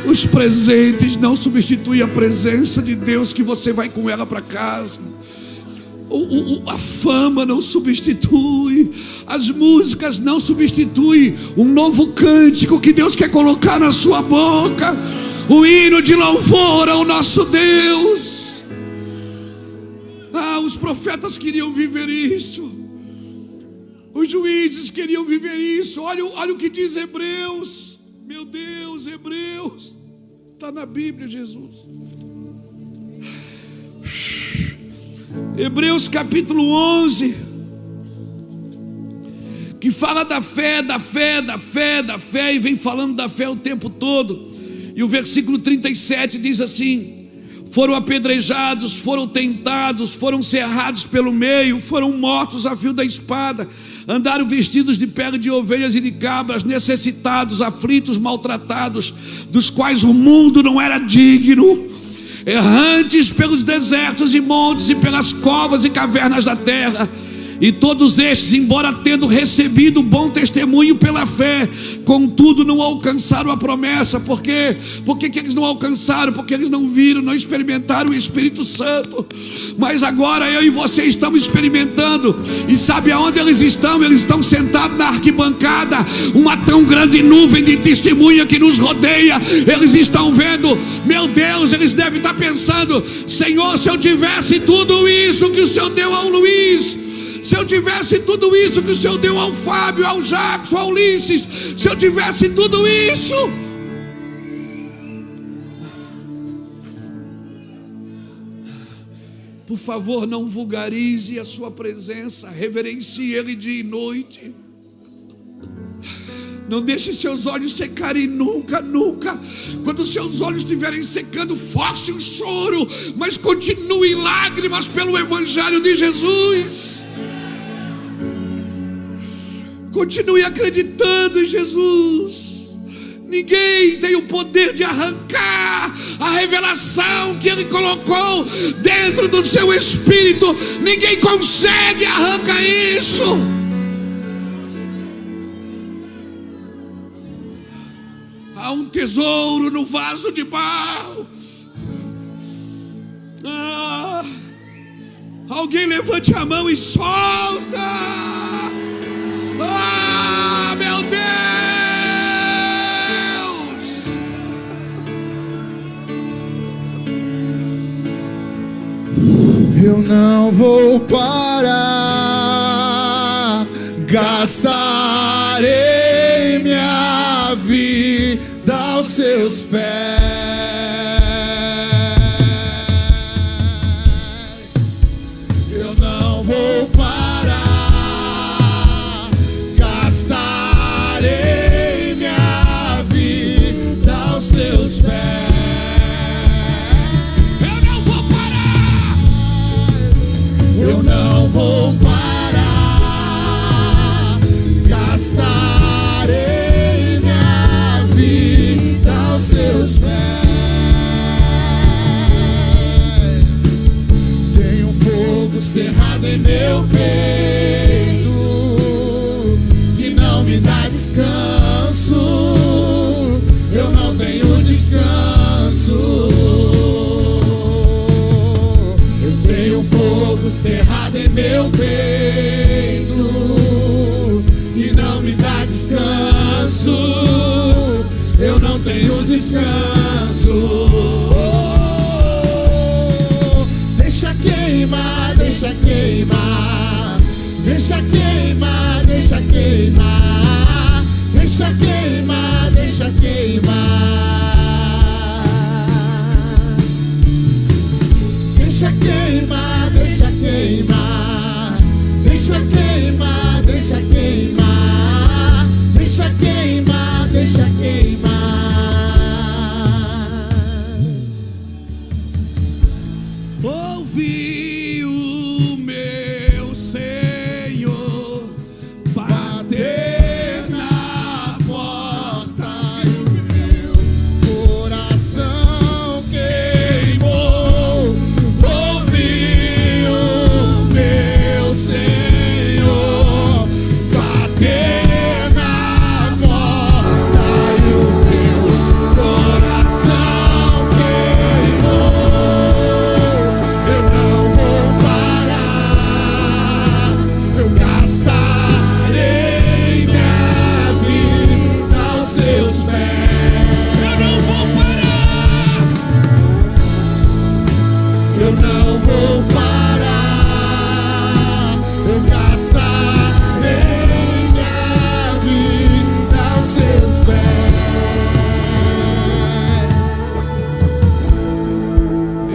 Os presentes não substituem a presença de Deus, que você vai com ela para casa. A fama não substitui, as músicas não substituem um novo cântico que Deus quer colocar na sua boca, o hino de louvor ao nosso Deus. Os profetas queriam viver isso, os juízes queriam viver isso. Olha o que diz Hebreus. Meu Deus, Hebreus, está na Bíblia, Jesus. Hebreus capítulo 11, que fala da fé, e vem falando da fé o tempo todo. E o versículo 37 diz assim: foram apedrejados, foram tentados, foram cerrados pelo meio, foram mortos a fio da espada, andaram vestidos de pele de ovelhas e de cabras, necessitados, aflitos, maltratados, dos quais o mundo não era digno, errantes pelos desertos e montes e pelas covas e cavernas da terra. E todos estes, embora tendo recebido bom testemunho pela fé, contudo não alcançaram a promessa. Por quê? Por que eles não alcançaram? Porque eles não viram, não experimentaram o Espírito Santo. Mas agora eu e você estamos experimentando. E sabe aonde eles estão? Eles estão sentados na arquibancada, uma tão grande nuvem de testemunha que nos rodeia. Eles estão vendo, meu Deus, eles devem estar pensando: Senhor, se eu tivesse tudo isso que o Senhor deu ao Luiz, se eu tivesse tudo isso que o Senhor deu ao Fábio, ao Jackson, ao Ulisses, se eu tivesse tudo isso. Por favor, não vulgarize a sua presença, reverencie Ele dia e noite. Não deixe seus olhos secarem nunca, nunca. Quando seus olhos estiverem secando, force o choro, mas continue em lágrimas pelo Evangelho de Jesus. Continue acreditando em Jesus. Ninguém tem o poder de arrancar a revelação que Ele colocou dentro do seu espírito. Ninguém consegue arrancar isso. Há um tesouro no vaso de barro. Alguém levante a mão e solta. Meu Deus! Eu não vou parar, gastarei minha vida aos seus pés. Eu não vou parar, gastarei minha vida aos seus pés. Eu não vou parar, gastarei minha vida aos seus pés. Tenho um fogo cerrado em meu peito que não me dá descanso. Eu não tenho descanso. Tenho um fogo cerrado em meu peito e não me dá descanso. Eu não tenho descanso. Deixa queimar, deixa queimar, deixa queimar, deixa queimar, deixa queimar, deixa queimar. Deixa queimar, deixa queimar, deixa queimar, deixa queimar. Ouvi o meu Senhor bater Na porta e o meu coração queimou. Ouvi o meu Senhor bater na porta e o meu coração queimou. Eu não vou parar, eu gastarei minha vida aos seus pés. Eu não vou parar. Eu não vou parar, eu gastarei minha vida aos seus pés.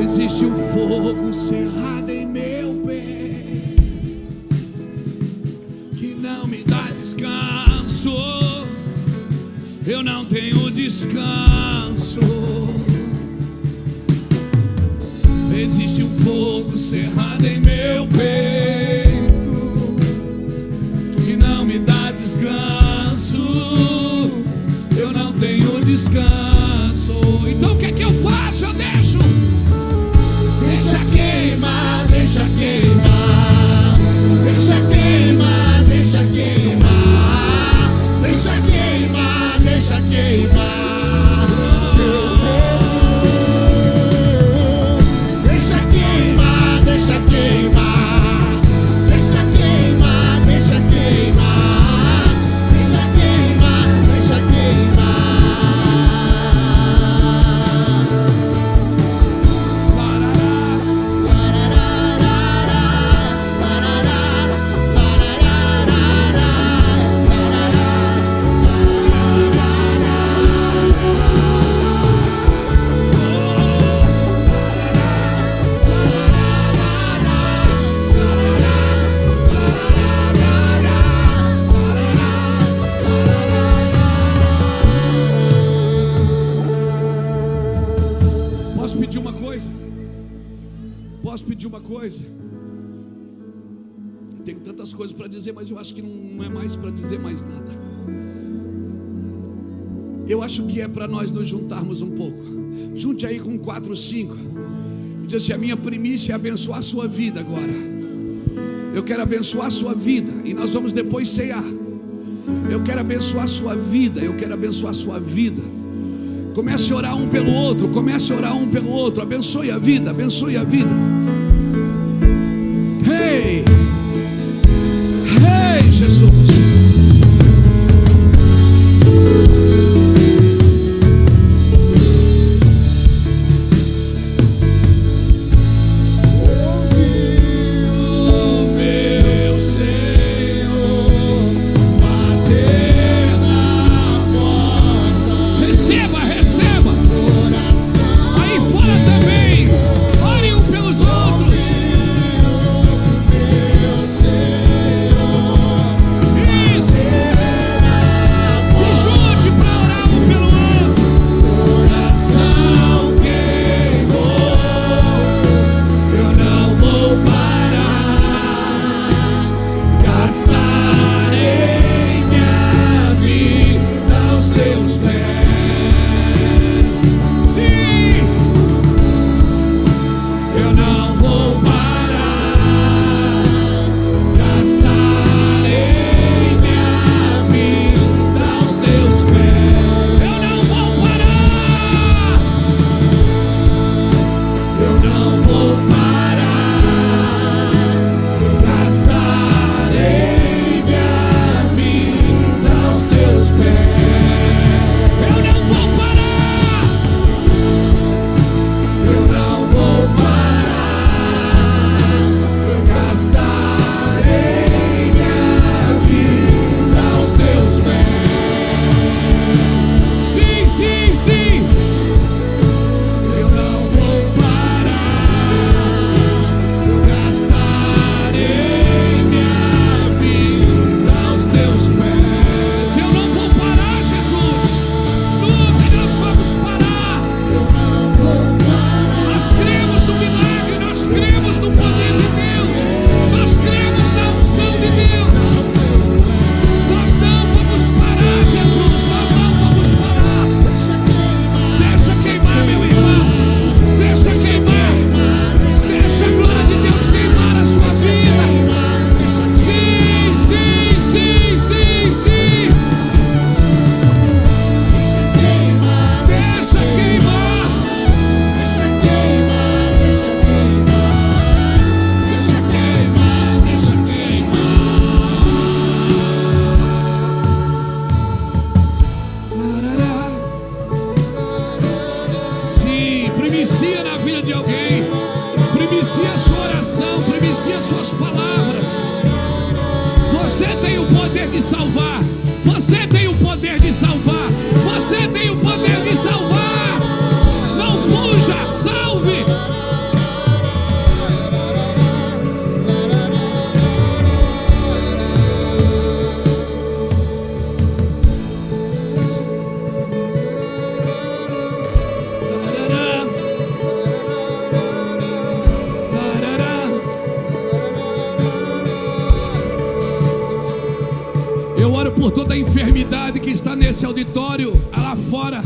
Existe um fogo cerrado em meu peito que não me dá descanso. Eu não tenho descanso. Existe um fogo cerrado em meu peito que não me dá descanso. Eu não tenho descanso. Então o que é que eu faço? Eu deixo. Deixa queimar, deixa queimar, deixa queimar, deixa queimar, deixa queimar, deixa queimar. Teu fogo. Deixa queimar, deixa queimar, deixa queimar, deixa queimar, deixa queimar, deixa queimar. Posso pedir uma coisa? Posso pedir uma coisa? Tenho tantas coisas para dizer, mas eu acho que não é mais para dizer mais nada. Eu acho que é para nós nos juntarmos um pouco. Junte aí com 4 ou 5. Diz assim: a minha primícia é abençoar a sua vida agora. Eu quero abençoar a sua vida. E nós vamos depois ceiar. Eu quero abençoar a sua vida. Eu quero abençoar a sua vida. Comece a orar um pelo outro. Comece a orar um pelo outro. Abençoe a vida. Abençoe a vida. Hey! Hey, Jesus! Meu Senhor, por toda a enfermidade que está nesse auditório, lá fora.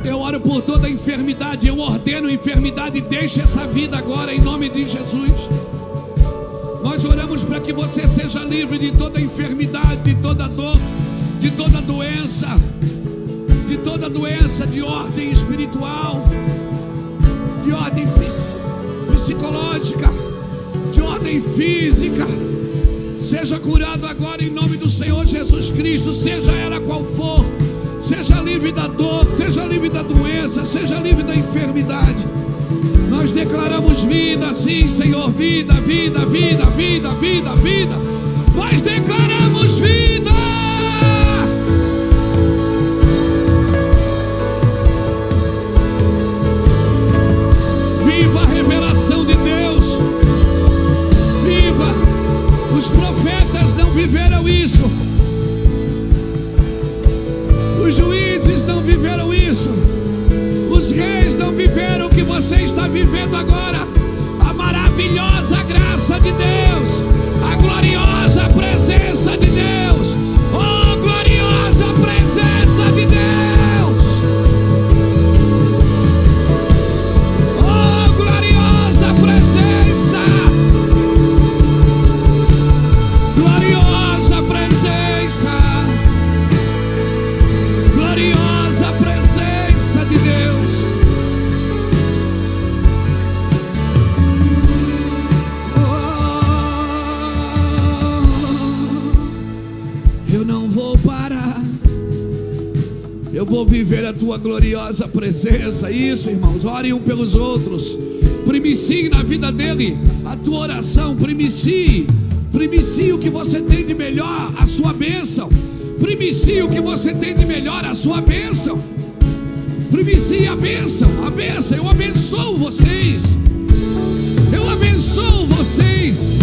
Eu oro por toda a enfermidade. Eu ordeno enfermidade, deixe essa vida agora em nome de Jesus. Nós oramos para que você seja livre de toda enfermidade, de toda dor, de toda doença de ordem espiritual, de ordem psicológica, de ordem física. Seja curado agora em nome do Senhor Jesus Cristo, seja ela qual for. Seja livre da dor, seja livre da doença, seja livre da enfermidade. Nós declaramos vida, sim, Senhor, vida, vida, vida, vida, vida, vida. Nós declaramos vida. Viva a revelação de Deus. Viva. Os profetas não viveram isso. Os juízes não viveram isso. Os reis não viveram o que você está vivendo agora. A maravilhosa graça de Deus, a gloriosa presença de Deus. Oh, gloriosa presença de Deus. Oh, gloriosa presença. Gloriosa presença. Gloriosa presença de Deus. Eu não vou parar. Eu vou viver a tua gloriosa presença. Isso, irmãos, orem um pelos outros. Primicie na vida dele a tua oração. Primicie o que você tem de melhor, a sua bênção. Primicie o que você tem de melhor, a sua bênção. Primicie a bênção, a bênção. Eu abençoo vocês. Eu abençoo vocês.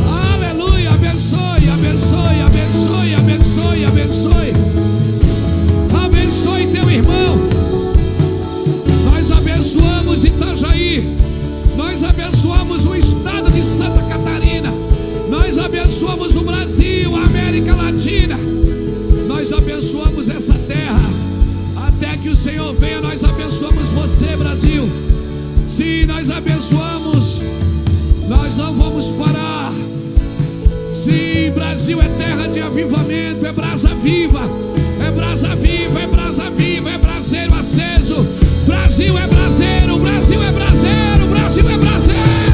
Aleluia, abençoe, abençoe, abençoe, abençoe, abençoe. Abençoe teu irmão. Nós abençoamos Itajaí. Nós abençoamos o estado de Santa Catarina. Nós abençoamos o Brasil, a América Latina. Nós abençoamos essa terra. Até que o Senhor venha, nós abençoamos você, Brasil. Sim, nós abençoamos. Nós não vamos parar. Sim, Brasil é terra de avivamento. É brasa viva. É brasa viva, é brasa viva. É braseiro aceso. Brasil é braseiro, Brasil é braseiro, Brasil é braseiro.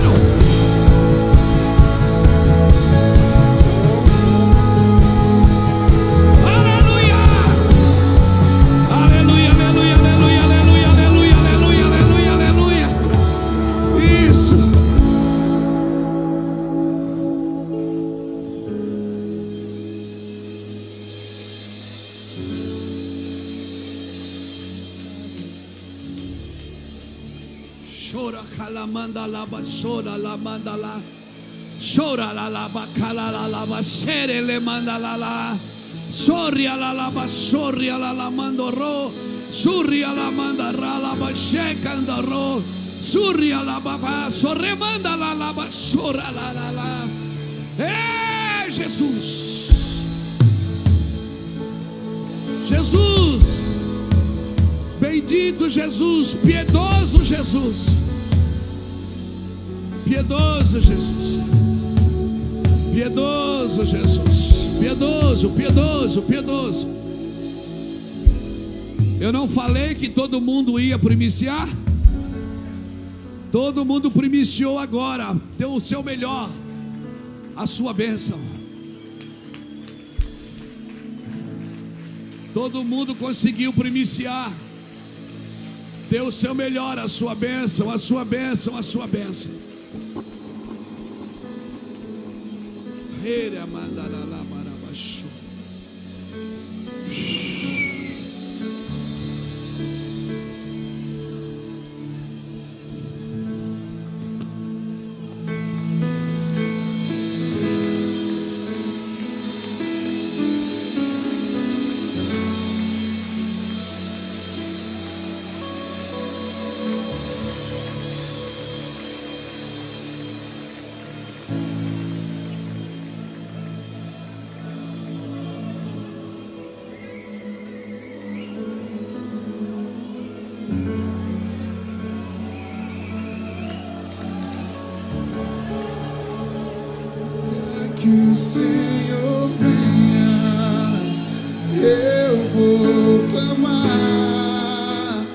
Chora calamanda la basura la mandala. Chora la bacala la basere le mandala la. Soria la basoria la mandoro. Suria la mandara la bacheca andoro. Suria la baba sorremanda la basura la. É Jesus. Jesus. Bendito Jesus, piedoso Jesus. Piedoso Jesus. Piedoso Jesus. Piedoso, piedoso, piedoso. Eu não falei que todo mundo ia primiciar? Todo mundo primiciou agora. Deu o seu melhor, a sua bênção. Todo mundo conseguiu primiciar. Deu o seu melhor, a sua bênção, a sua bênção, a sua bênção. que o Senhor venha, eu vou clamar.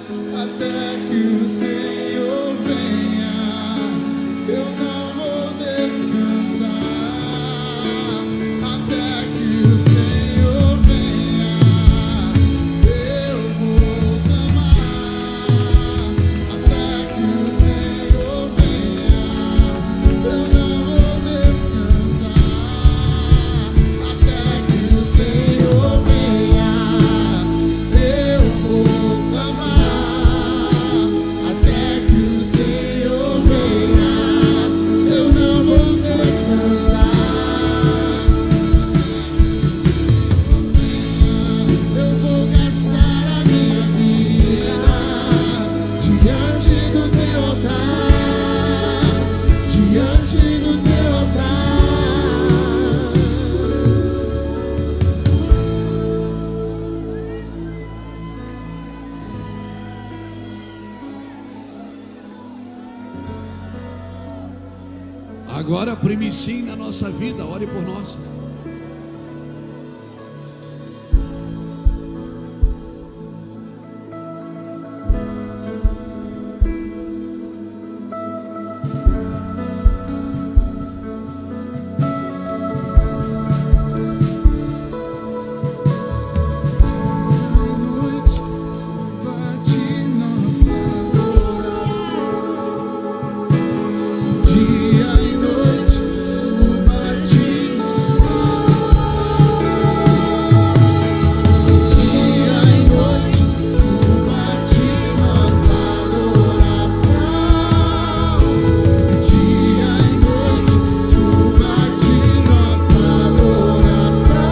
Até que o Senhor venha, eu não vou descansar. Até que o Senhor venha, eu vou clamar. Até que o Senhor venha, eu não vou descansar. Até que o Senhor venha, eu vou clamar. Até que o Senhor venha, eu não vou descansar. Eu vou gastar a minha vida diante do teu altar, diante do teu altar. Agora primicie na nossa vida, ore por nós. Noite, suba de nossa adoração. Dia e noite, suba de nossa adoração. Dia e noite, suba de nossa adoração. Dia e noite, suba de nossa adoração.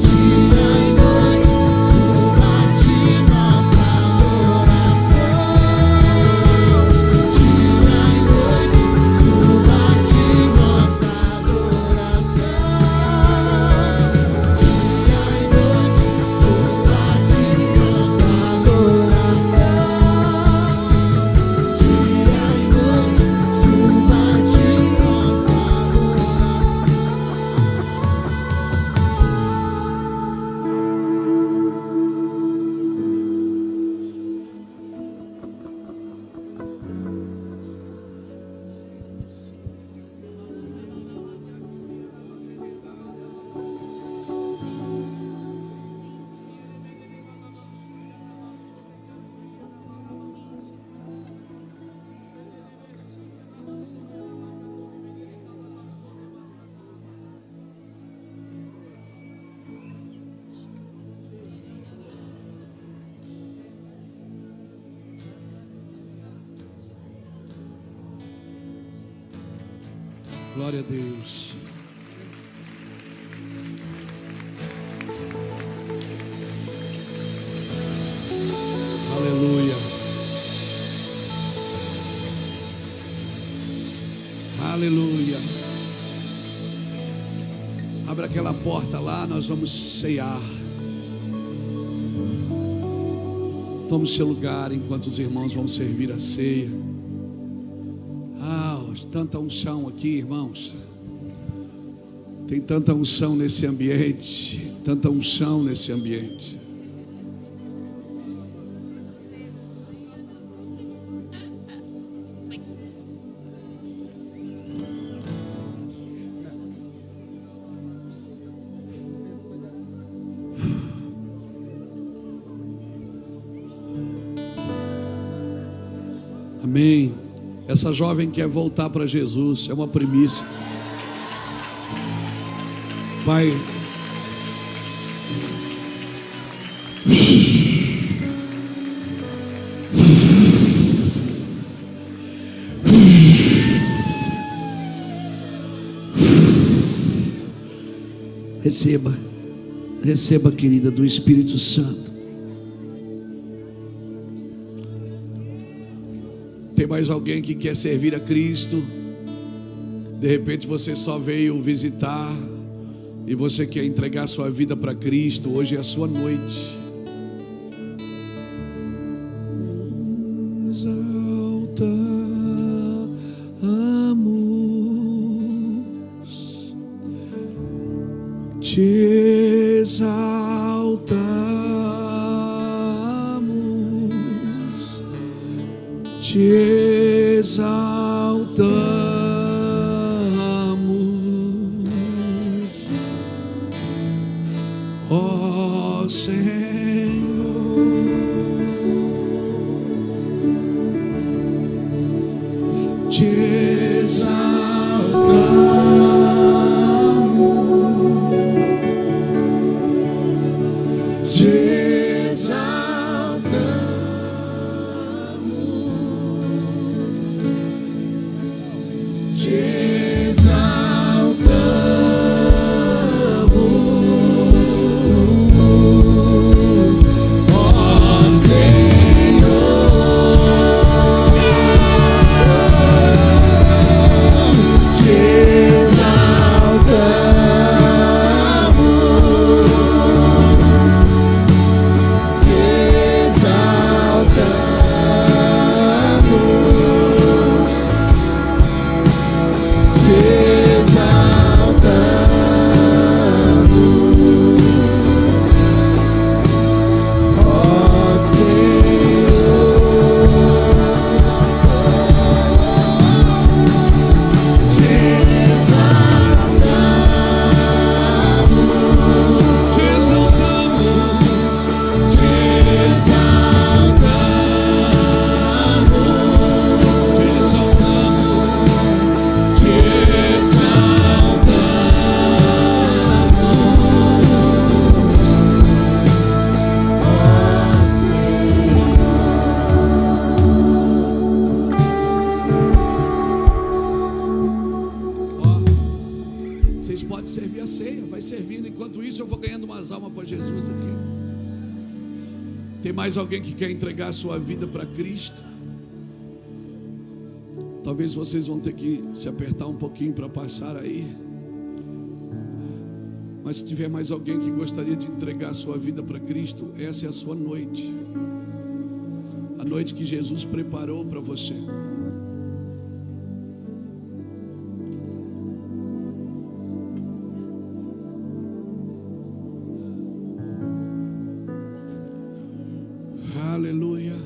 Dia e noite, suba de nossa adoração. Dia e noite, suba de nossa adoração. Dia e noite, suba de nossa adoração. Dia e noite, suba de nossa Glória a Deus. Aleluia. Aleluia. Abra aquela porta lá, nós vamos ceiar. Tome seu lugar enquanto os irmãos vão servir a ceia. Tanta unção aqui, irmãos. Tem tanta unção nesse ambiente. Tanta unção nesse ambiente. Amém. Essa jovem quer voltar para Jesus, é uma primícia. Pai, receba, querida, do Espírito Santo. Tem mais alguém que quer servir a Cristo? De repente você só veio visitar e você quer entregar sua vida para Cristo. Hoje é a sua noite. Exaltamos exaltamos, te exaltamos, ó Senhor, te exaltamos, te exaltamos, te exaltamos, ó Senhor, te Vocês podem servir a ceia, vai servindo. Enquanto isso, eu vou ganhando umas almas para Jesus aqui. Tem mais alguém que quer entregar a sua vida para Cristo? Talvez vocês vão ter que se apertar um pouquinho para passar aí. Mas se tiver mais alguém que gostaria de entregar a sua vida para Cristo, essa é a sua noite. A noite que Jesus preparou para você. Aleluia.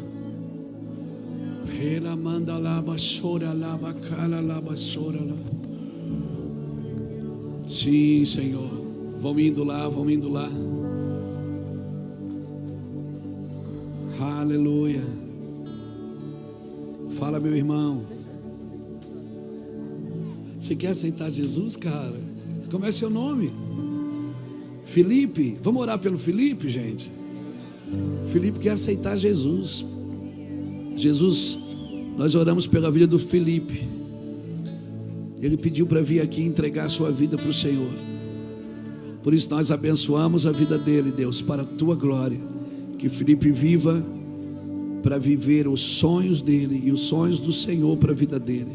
Ela manda lava, chora, lava, cala, lava, chora lá. Sim, Senhor. Vão indo lá, vão indo lá. Aleluia. Fala, meu irmão. Você quer aceitar Jesus, cara? Como é seu nome? Felipe. Vamos orar pelo Felipe, gente? Felipe quer aceitar Jesus. Jesus, nós oramos pela vida do Felipe. Ele pediu para vir aqui entregar a sua vida para o Senhor. Por isso nós abençoamos a vida dele, Deus, para a tua glória. Que Felipe viva para viver os sonhos dele e os sonhos do Senhor para a vida dele.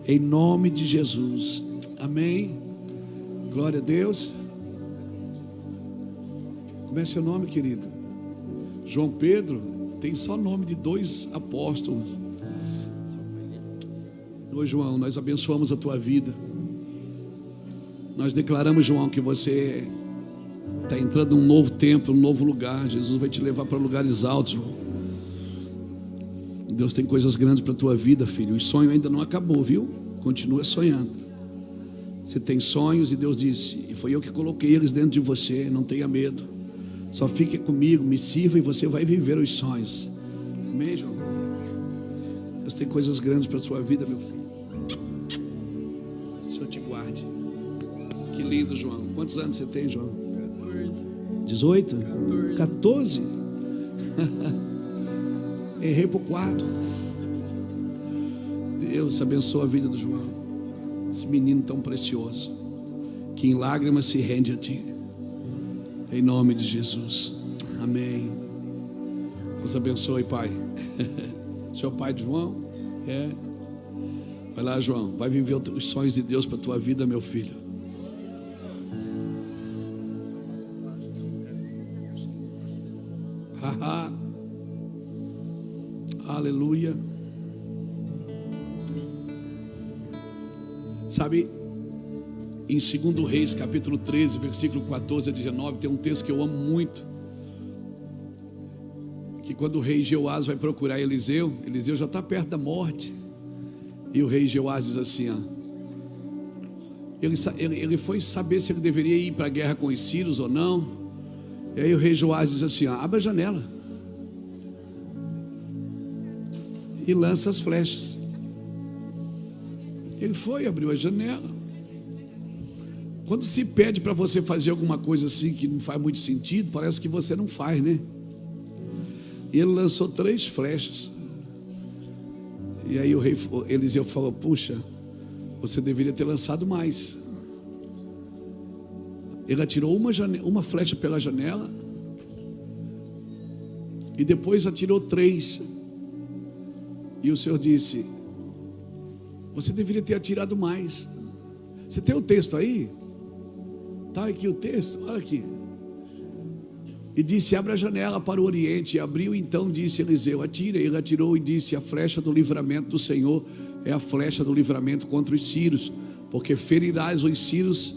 Em nome de Jesus. Amém. Glória a Deus. Como é seu nome, querido? João Pedro. Tem só nome de 2 apóstolos. Ô João, nós abençoamos a tua vida. Nós declaramos, João, que você está entrando num novo tempo, num novo lugar. Jesus vai te levar para lugares altos, João. Deus tem coisas grandes para a tua vida, filho. O sonho ainda não acabou, viu? Continua sonhando. Você tem sonhos e Deus disse: e foi eu que coloquei eles dentro de você. Não tenha medo. Só fique comigo, me sirva e você vai viver os sonhos. Amém, João? Deus tem coisas grandes para a sua vida, meu filho. O Senhor te guarde. Que lindo, João. Quantos anos você tem, João? 18? 14? Errei por 4. Deus abençoa a vida do João. Esse menino tão precioso, que em lágrimas se rende a ti. Em nome de Jesus. Amém. Deus abençoe, Pai. O Senhor é o pai de João? É. Vai lá, João. Vai viver os sonhos de Deus para a tua vida, meu filho. Aleluia. Sabe, Em 2 Reis, capítulo 13, versículo 14 a 19, tem um texto que eu amo muito. Que quando o rei Jeoás vai procurar Eliseu, Eliseu já está perto da morte. E o rei Jeoás diz assim, ó, ele foi saber se ele deveria ir para a guerra com os sírios ou não. E aí o rei Jeoás diz assim, ó, abre a janela e lança as flechas. Ele foi, abriu a janela. Quando se pede para você fazer alguma coisa assim que não faz muito sentido, parece que você não faz, né? E ele lançou 3 flechas. E aí o rei Eliseu falou, puxa, você deveria ter lançado mais. Ele atirou uma flecha pela janela e depois atirou 3. E o Senhor disse, você deveria ter atirado mais. Você tem o texto aí? Está aqui o texto, olha aqui. E disse, abre a janela para o oriente. E abriu, então disse Eliseu, atira. Ele atirou e disse, a flecha do livramento do Senhor é a flecha do livramento contra os sírios, porque ferirás os sírios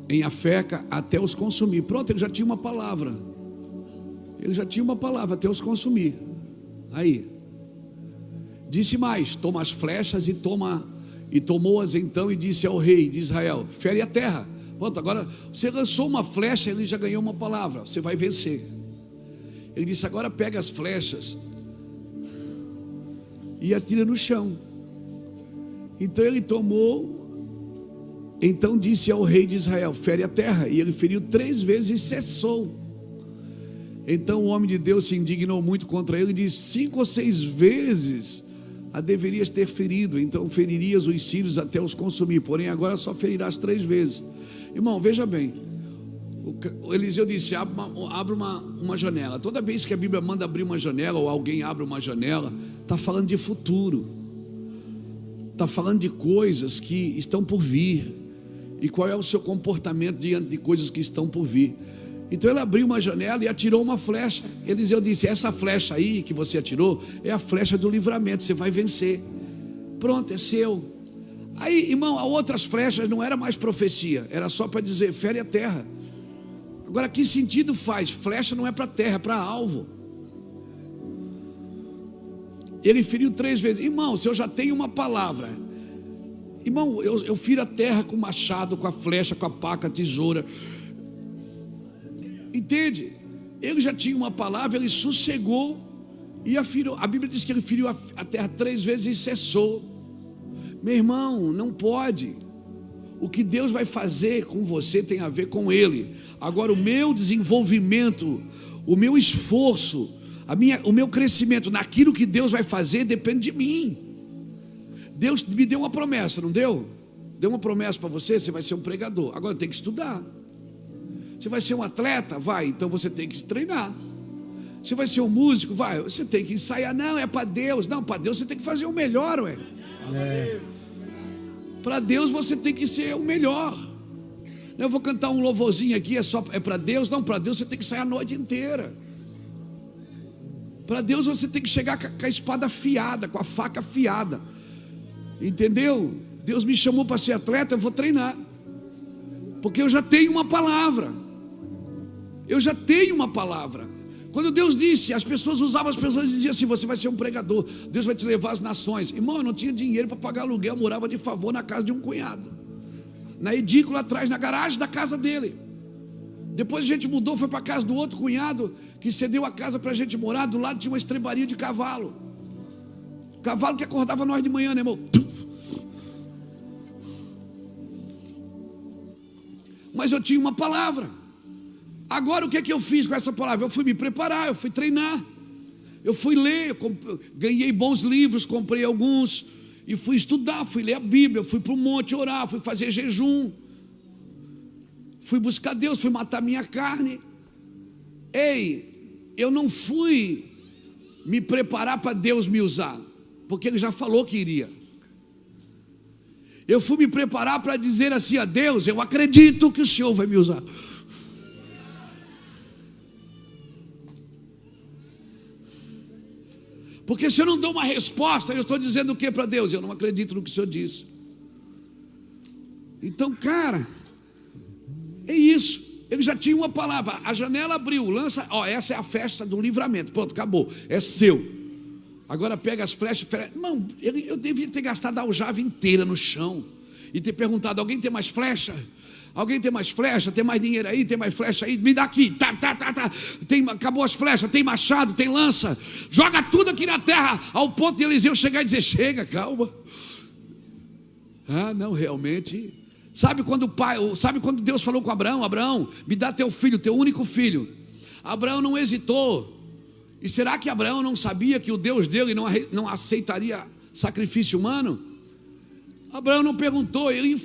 em Afeca até os consumir. Pronto, ele já tinha uma palavra. Ele já tinha uma palavra, até os consumir. Aí disse mais, toma as flechas e tomou-as então e disse ao rei de Israel, fere a terra. Pronto, agora você lançou uma flecha, ele já ganhou uma palavra, você vai vencer. Ele disse, agora pega as flechas e atira no chão. Então ele tomou, então disse ao rei de Israel, fere a terra. E ele feriu 3 vezes e cessou. Então o homem de Deus se indignou muito contra ele e disse, 5 ou 6 vezes a deverias ter ferido, então feririas os sírios até os consumir, porém agora só ferirás 3 vezes. Irmão, veja bem, o Eliseu disse, abre uma janela. Toda vez que a Bíblia manda abrir uma janela, ou alguém abre uma janela, está falando de futuro, está falando de coisas que estão por vir, e qual é o seu comportamento diante de coisas que estão por vir. Então ele abriu uma janela e atirou uma flecha. Eliseu disse, essa flecha aí que você atirou é a flecha do livramento, você vai vencer. Pronto, é seu. Aí, irmão, as outras flechas não era mais profecia, era só para dizer, fere a terra. Agora, que sentido faz? Flecha não é para terra, é para alvo. Ele feriu 3 vezes. Irmão, se eu já tenho uma palavra, irmão, eu firo a terra com o machado, com a flecha, com a pá, com a tesoura. Entende? Ele já tinha uma palavra, ele sossegou e afirou. A Bíblia diz que ele feriu a terra 3 vezes e cessou. Meu irmão, não pode. O que Deus vai fazer com você tem a ver com Ele. Agora o meu desenvolvimento, o meu esforço, o meu crescimento naquilo que Deus vai fazer depende de mim. Deus me deu uma promessa, não deu? Deu uma promessa para você, você vai ser um pregador. Agora tem que estudar. Você vai ser um atleta? Vai, então você tem que se treinar. Você vai ser um músico? Vai, você tem que ensaiar. Não, é para Deus. Não, para Deus você tem que fazer o melhor, ué. Para Deus você tem que ser o melhor. Eu vou cantar um louvorzinho aqui, é para Deus. Não, para Deus você tem que sair a noite inteira. Para Deus você tem que chegar com a espada afiada, com a faca afiada. Entendeu? Deus me chamou para ser atleta, eu vou treinar. Porque eu já tenho uma palavra. Eu já tenho uma palavra. Quando Deus disse, as pessoas diziam assim, você vai ser um pregador, Deus vai te levar às nações. Irmão, eu não tinha dinheiro para pagar aluguel, eu morava de favor na casa de um cunhado, na edícula atrás, na garagem da casa dele. Depois a gente mudou, foi para a casa do outro cunhado, que cedeu a casa para a gente morar. Do lado tinha uma estrebaria de cavalo. Cavalo que acordava nós de manhã, né, irmão? Mas eu tinha uma palavra. Agora o que é que eu fiz com essa palavra? Eu fui me preparar, eu fui treinar, eu fui ler, ganhei bons livros, comprei alguns e fui estudar, fui ler a Bíblia, fui para o monte orar, fui fazer jejum, fui buscar Deus, fui matar minha carne. Ei, eu não fui me preparar para Deus me usar, porque Ele já falou que iria. Eu fui me preparar para dizer assim a Deus, eu acredito que o Senhor vai me usar. Porque se eu não dou uma resposta, eu estou dizendo o que para Deus? Eu não acredito no que o Senhor disse. Então, cara, é isso. Ele já tinha uma palavra, a janela abriu, lança, ó, essa é a festa do livramento, pronto, acabou, é seu. Agora pega as flechas, irmão, eu devia ter gastado a aljava inteira no chão e ter perguntado: alguém tem mais flecha? Alguém tem mais flecha? Tem mais dinheiro aí? Tem mais flecha aí? Me dá aqui, tá. Acabou as flechas, tem machado, tem lança, joga tudo aqui na terra, ao ponto de Eliseu chegar e dizer: chega, calma. Ah, não, realmente. Sabe quando Deus falou com Abraão: Abraão, me dá teu filho, teu único filho. Abraão não hesitou. E será que Abraão não sabia que o Deus dele não aceitaria sacrifício humano? Abraão não perguntou, ele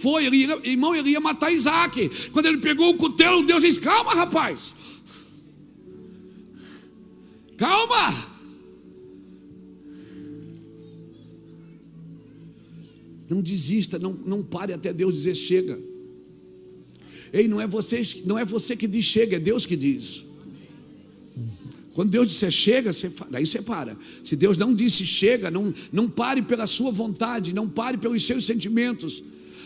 ia matar Isaac. Quando ele pegou o cutelo, Deus disse: calma, rapaz, calma. Não desista, não pare até Deus dizer chega. Ei, não é você que diz chega, é Deus que diz. Quando Deus disser chega, daí você para. Se Deus não disse chega, não pare pela sua vontade, não pare pelos seus sentimentos,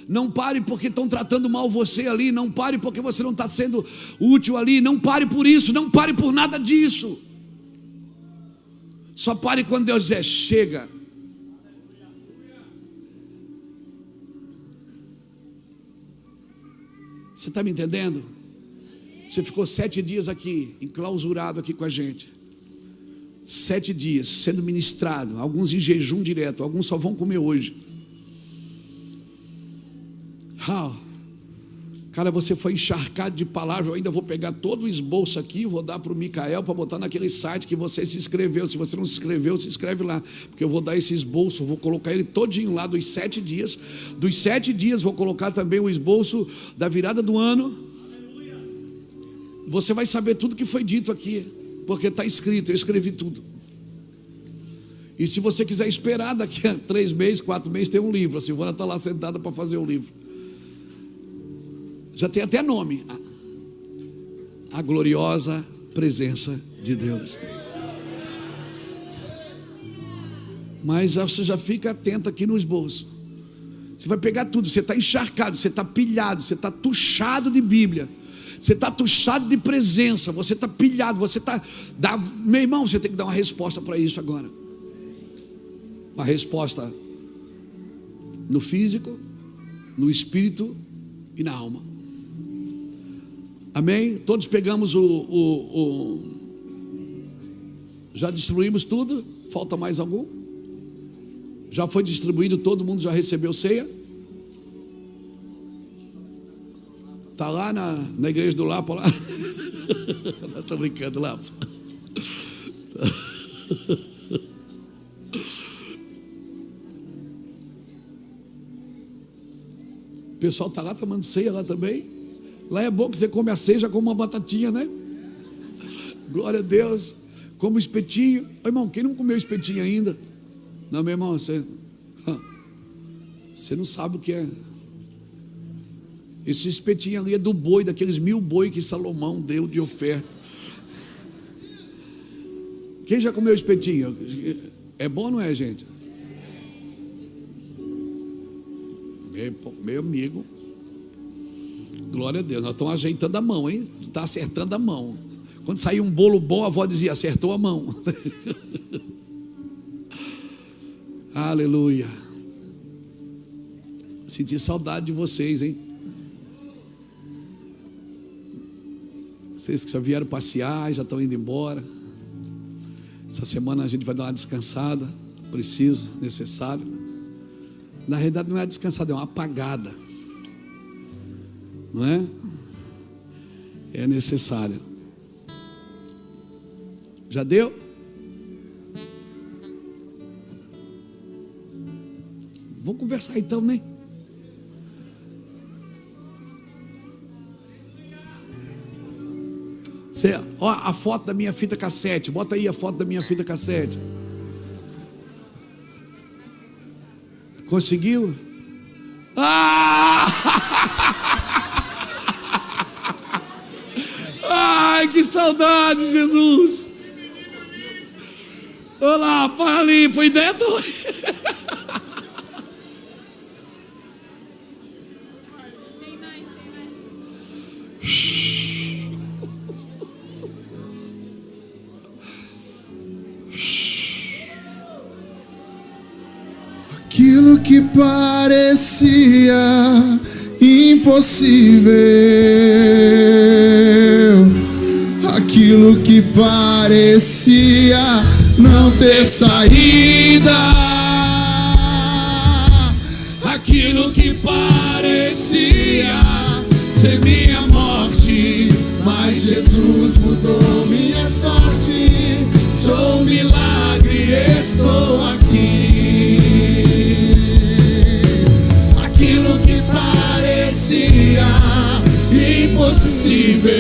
não pare porque estão tratando mal você ali, não pare porque você não está sendo útil ali, não pare por isso, não pare por nada disso. Só pare quando Deus dizer chega. Você está me entendendo? Você ficou 7 dias aqui, enclausurado aqui com a gente. 7 dias sendo ministrado, alguns em jejum direto, alguns só vão comer hoje. Cara, você foi encharcado de palavras. Eu ainda vou pegar todo o esboço aqui, vou dar para o Micael para botar naquele site que você se inscreveu. Se você não se inscreveu, se inscreve lá, porque eu vou dar esse esboço, vou colocar ele todinho lá dos 7 dias. Dos 7 dias vou colocar também o esboço da virada do ano. Você vai saber tudo que foi dito aqui, porque está escrito, eu escrevi tudo. E se você quiser esperar, daqui a 3 meses, 4 meses, tem um livro. A Silvana está lá sentada para fazer o livro. Já tem até nome: A Gloriosa Presença de Deus. Mas você já fica atento aqui no esboço. Você vai pegar tudo, você está encharcado, você está pilhado, você está tuchado de Bíblia, você está tuchado de presença, você está pilhado, você está... Meu irmão, você tem que dar uma resposta para isso agora. Uma resposta no físico, no espírito e na alma. Amém? Todos pegamos já distribuímos tudo? Falta mais algum? Já foi distribuído, todo mundo já recebeu ceia? Está lá na igreja do Lapa lá? Estou brincando, Lapa. O pessoal está lá tomando ceia lá também. Lá é bom que você come a ceia já como uma batatinha, né? Glória a Deus. Como espetinho. Ô, irmão, quem não comeu espetinho ainda? Não, meu irmão, você não sabe o que é. Esse espetinho ali é do boi, daqueles 1000 boi que Salomão deu de oferta. Quem já comeu espetinho? É bom ou não é, gente? Meu amigo, glória a Deus. Nós estamos ajeitando a mão, hein? Está acertando a mão. Quando saía um bolo bom, a avó dizia: acertou a mão. Aleluia. Senti saudade de vocês, hein? Vocês que já vieram passear, já estão indo embora. Essa semana a gente vai dar uma descansada. Preciso, necessário. Na realidade não é descansada, é uma apagada. Não é? É necessário. Já deu? Vamos conversar então, né? Ó, a foto da minha fita cassete. Bota aí a foto da minha fita cassete. Conseguiu? Ai, que saudade, Jesus. Olá, para ali, foi dentro. Aquilo que parecia impossível, aquilo que parecia não ter saída, aquilo que parecia ser minha morte, mas Jesus mudou minha sorte. Sou um milagre, estou aqui. Aquilo que parecia impossível,